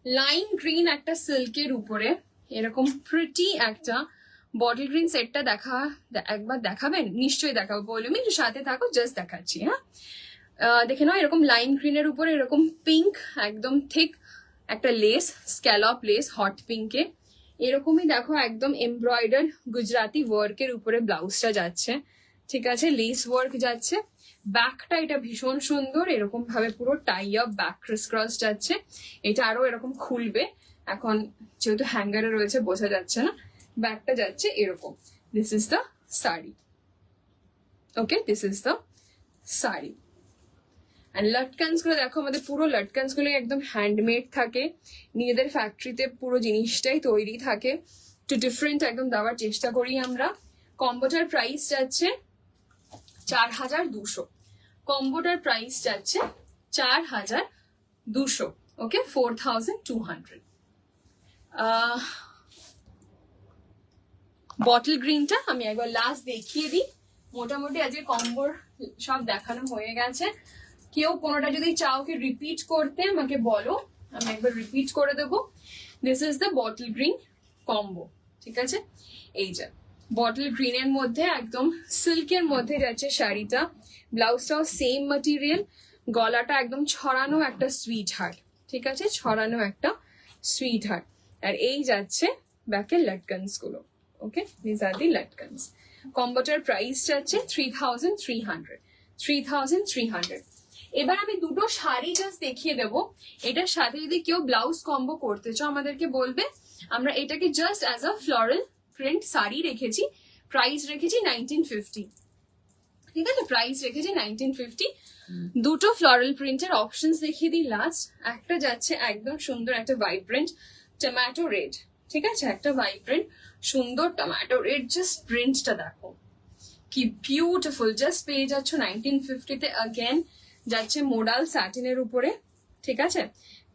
lime green একটা সিল্কের উপরে এরকম প্রিটি একটা বটল গ্রিন সেটটা একবার দেখাবেন? নিশ্চয়ই দেখাবো, বলুন একটু সাথে থাকো, জাস্ট দেখাচ্ছি। হ্যাঁ দেখে নাও এরকম লাইম গ্রিনের উপরে এরকম পিঙ্ক একদম ঠিক একটা লেস, স্ক্যালপ লেস হট পিঙ্কে, এরকমই দেখো একদম এমব্রয়ডার্ড গুজরাটি ওয়ার্কের উপরে ব্লাউজটা যাচ্ছে, ঠিক আছে, লেস ওয়ার্ক যাচ্ছে। ব্যাকটা এটা ভীষণ সুন্দর, এরকম ভাবে পুরো tie up back criss cross যাচ্ছে। এটা আরো এরকম খুলবে, এখন যেহেতু হ্যাঙ্গারে রয়েছে বোঝা যাচ্ছে না। ব্যাকটা যাচ্ছে এরকম। This is the sari. Okay, this is the sari. And লটকানস গুলো দেখো, আমাদের পুরো লটকানস গুলো একদম হ্যান্ডমেড থাকে, নিজেদের ফ্যাক্টরিতে পুরো জিনিসটাই তৈরি থাকে। টু ডিফারেন্ট একদম দেওয়ার চেষ্টা করি আমরা। কম্বোটার প্রাইস যাচ্ছে 4200। কম্বোটার প্রাইস যাচ্ছে 4200। ওকে, 4200। বটল গ্রিনটা আমি একবার লাস্ট দেখিয়ে দিই। মোটামুটি আজকে কম্বোর সব দেখানো হয়ে গেছে। কেউ কোনোটা যদি চাও কি রিপিট করতে আমাকে বলো, আমি একবার রিপিট করে দেবো। This is the bottle green combo, ঠিক আছে। এই যে বটল গ্রিনের মধ্যে একদম সিল্কের মধ্যে যাচ্ছে শাড়িটা, ব্লাউজটাও সেম ম্যাটেরিয়াল, গলাটা একদম ছড়ানো একটা সুইট হার্ট, ঠিক আছে, ছড়ানো একটা সুইট হার্ট। আর এই যাচ্ছে ব্যাকের লটকানস গুলো। ওকে, দিস আর দি লটকানস। কম্বোটার প্রাইস যাচ্ছে 3300। 3300। এবার আমি দুটো শাড়ি জাস্ট দেখিয়ে দেবো। এটার সাথে যদি কেউ ব্লাউজ কম্বো করতে চাও আমাদেরকে বলবে। আমরা এটাকে just as a floral print sari রেখেছি, প্রাইস রেখেছি 1950, ঠিক আছে, প্রাইস রেখেছি 1950। দুটো ফ্লোরাল প্রিন্টের অপশনস দেখিয়ে দিই লাস্ট। একটা যাচ্ছে একদম সুন্দর একটা ভাইব্রেন্ট টমেটো রেড, ঠিক আছে, একটা ভাইব্রেন্ট সুন্দর টমেটো রেড, জাস্ট প্রিন্টটা দেখো কি বিউটিফুল, জাস্ট পেয়ে যাচ্ছ 1950-তে। অ্যাগেন যাচ্ছে মোডাল স্যাটিনের উপরে, ঠিক আছে,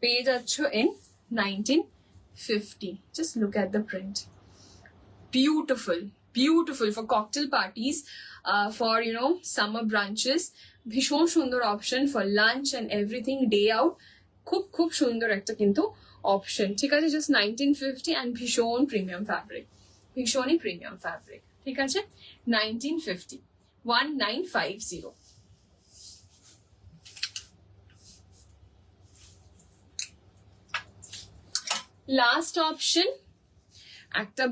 পেয়ে যাচ্ছ in 1950। Just look at the print, beautiful, beautiful for cocktail parties, for summer branches. ভীষণ সুন্দর option for lunch and everything, day out. খুব খুব সুন্দর একটা কিন্তু অপশন, ঠিক আছে, জাস্ট 1950 অ্যান্ড ভীষণ প্রিমিয়াম ফ্যাব্রিক, ভীষণই প্রিমিয়াম ফ্যাব্রিক, ঠিক আছে। 1950, 1950। লাস্ট অপশন একটা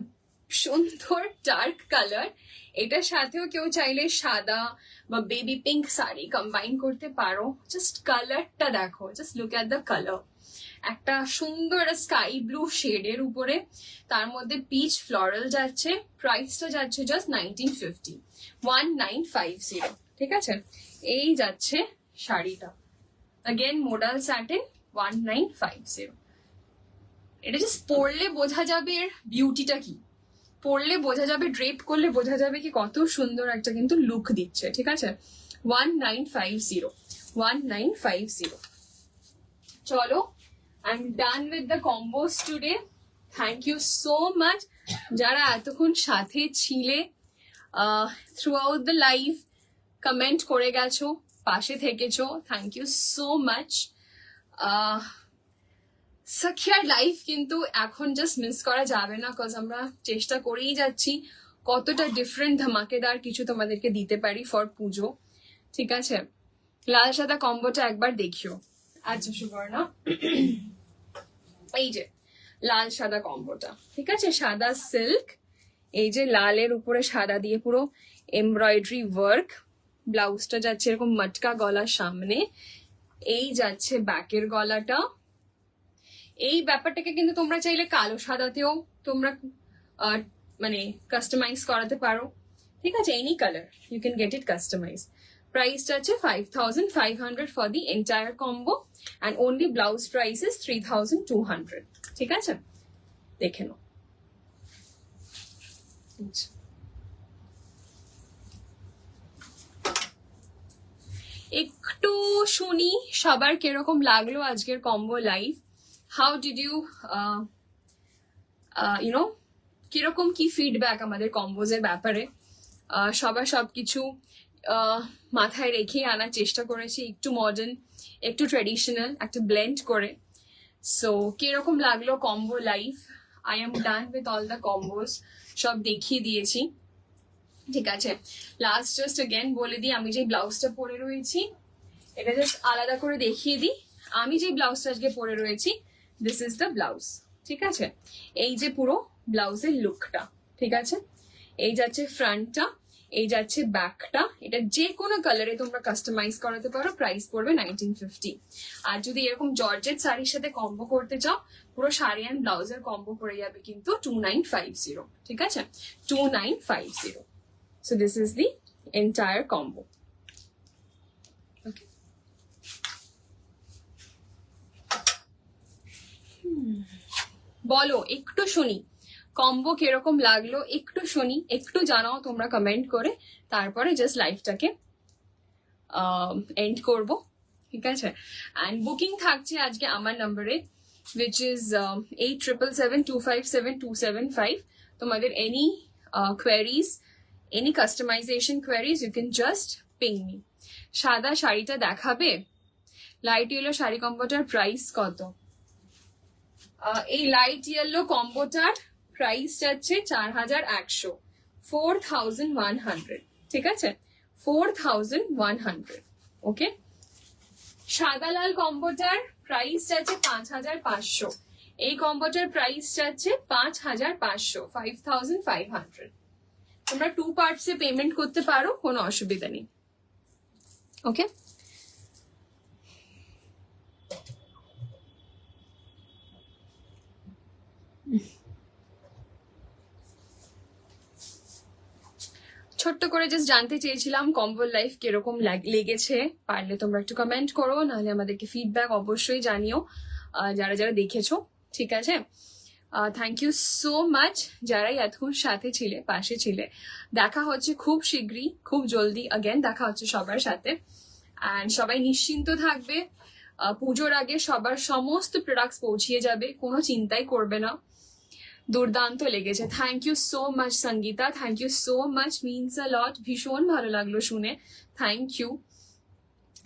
সুন্দর ডার্ক কালার, এটার সাথেও কেউ চাইলে সাদা বা বেবি পিঙ্ক শাড়ি কম্বাইন করতে পারো। জাস্ট কালারটা দেখো, just look at the colour. একটা সুন্দর স্কাই ব্লু শেডের উপরে, তার মধ্যে পিচ ফ্লোরাল যাচ্ছে, প্রাইসটা যাচ্ছে জাস্ট 1950, 1950, ঠিক আছে। এই যাচ্ছে শাড়িটা, অ্যাগেন মোডাল স্যাটিন, 1950। এটা জাস্ট পরলে বোঝা যাবে এর বিউটিটা কি, পরলে বোঝা যাবে, ড্রেপ করলে বোঝা যাবে কি কত সুন্দর একটা কিন্তু লুক দিচ্ছে, ঠিক আছে। 1950, 1950। চলো, I am done with the combos today. Thank you so much যারা এতক্ষণ সাথে ছিলে, through the live comment করে গেছো, পাশে থেকেছো, থ্যাংক ইউ সো মাচ। সাকিয়ার লাইফ কিন্তু এখন জাস্ট মিস করা যাবে না, কজ আমরা চেষ্টা করেই যাচ্ছি কতটা ডিফারেন্ট ধামাকেদার কিছু তোমাদেরকে দিতে পারি ফর পুজো, ঠিক আছে। লাল সাদা কম্বোটা একবার দেখিও। আচ্ছা সুবর্ণা, এই যে লাল সাদা কম্বোটা, ঠিক আছে, সাদা সিল্ক, এই যে লালের উপরে সাদা দিয়ে পুরো এমব্রয়ডারি ওয়ার্ক, ব্লাউজটা যাচ্ছে এরকম মটকা গলার সামনে, এই যাচ্ছে ব্যাকের গলাটা। এই ব্যাপারটাকে কিন্তু তোমরা চাইলে কালো সাদাতেও তোমরা মানে কাস্টমাইজ করাতে পারো, ঠিক আছে, any colour you can get it customise. প্রাইসটা আছে 5500 for the entire combo and only blouse price is 3200, ঠিক আছে, দেখে নাও। একটু শুনি সবার কিরকম লাগলো আজকের combo live. How did you কিরকম কি ফিডব্যাক আমাদের কম্বোজের ব্যাপারে। সবার সবকিছু মাথায় রেখে আনার চেষ্টা করেছি, একটু মডার্ন একটু ট্রেডিশনাল একটা ব্লেন্ড করে। সো কিরকম লাগলো combo live. I am done with all the কম্বোজ, সব দেখিয়ে দিয়েছি, ঠিক আছে। লাস্ট জাস্ট অ্যাগেন বলে দিই, আমি যে ব্লাউজটা পরে রয়েছি এটা জাস্ট আলাদা করে দেখিয়ে দিই। আমি যে ব্লাউজটা আজকে পরে রয়েছি, দিস ইজ দ্য ব্লাউজ, ঠিক আছে? এই যে পুরো ব্লাউজের লুকটা, ঠিক আছে? এই যাচ্ছে ফ্রন্টটা, এই যাচ্ছে ব্যাকটা। এটা যে কোনো কালারে তোমরা কাস্টমাইজ করাতে পারো। প্রাইস পড়বে 1950। আর যদি এরকম জর্জেট শাড়ির সাথে কম্বো করতে চাও, পুরো শাড়ি অ্যান্ড ব্লাউজের কম্বো পড়ে যাবে কিন্তু 2950, ঠিক আছে? 2950। So this is the entire combo. Okay, বলো একটু শুনি কম্বো কিরকম লাগলো, একটু শুনি, একটু জানাও তোমরা কমেন্ট করে। তারপরে জাস্ট লাইভটাকে এন্ড করব, ঠিক আছে? অ্যান্ড বুকিং থাকছে আজকে আমার নাম্বারে, which is 8777257275. তোমাদের any queries, any customisation queries, you can just ping me. সাদা শাড়িটা দেখাবে? লাইট ইয়েলো শাড়ি কম্বোটার প্রাইস কত? এই লাইট ইয়েলো কম্বোটার প্রাইস যাচ্ছে 4100, 4100, ঠিক আছে? 4100, ওকে? সাদা লাল কম্বোটার প্রাইস যাচ্ছে 5500। এই কম্বোটার প্রাইস যাচ্ছে 5500, 5500। তোমরা 2 পার্টসে পেমেন্ট করতে পারো, কোনো অসুবিধা নেই, ওকে? ছোট্ট করে জাস্ট জানতে চেয়েছিলাম কম্বোর লাইফ কিরকম লেগেছে। পারলে তোমরা একটু কমেন্ট করো, নাহলে আমাদেরকে ফিডব্যাক অবশ্যই জানিও, যারা যারা দেখেছো, ঠিক আছে? থ্যাংক ইউ সো মাচ যারাই এতক্ষণ সাথে ছিলে, পাশে ছিলে। দেখা হচ্ছে খুব শীঘ্রই, খুব জলদি অ্যাগেন দেখা হচ্ছে সবার সাথে। অ্যান্ড সবাই নিশ্চিন্ত থাকবে, পুজোর আগে সবার সমস্ত প্রোডাক্টস পৌঁছিয়ে যাবে, কোনো চিন্তাই করবে না। দুর্দান্ত লেগেছে। Thank you so much Sangita, thank you so much, means a lot. ভীষণ ভালো লাগলো শুনে, thank you.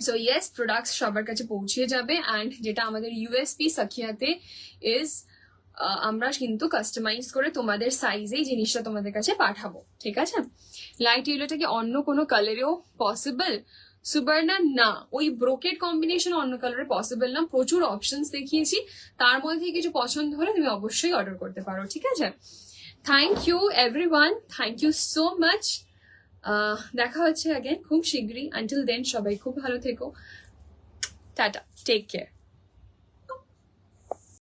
So yes, products সবার কাছে পৌঁছে যাবে। অ্যান্ড যেটা আমাদের ইউএসপি সাকিয়াতে ইজ, আমরা কিন্তু কাস্টমাইজ করে তোমাদের সাইজেই জিনিসটা তোমাদের কাছে পাঠাবো, ঠিক আছে? লাইট ইয়েলোটাকে অন্য কোনো কালারেও পসিবল? সুবর্ণা, না, ওই ব্রোকেড কম্বিনেশন অন্য কালারে পসিবল না। প্রচুর অপশনস দেখিয়েছি, তার মধ্যে কিছু পছন্দ হলে তুমি অবশ্যই অর্ডার করতে পারো, ঠিক আছে? Thank you everyone, thank you so much. দেখা হচ্ছে অ্যাগেন খুব শীঘ্রই। আনটিল দেন সবাই খুব ভালো থেকো, টাটা, টেক কেয়ার।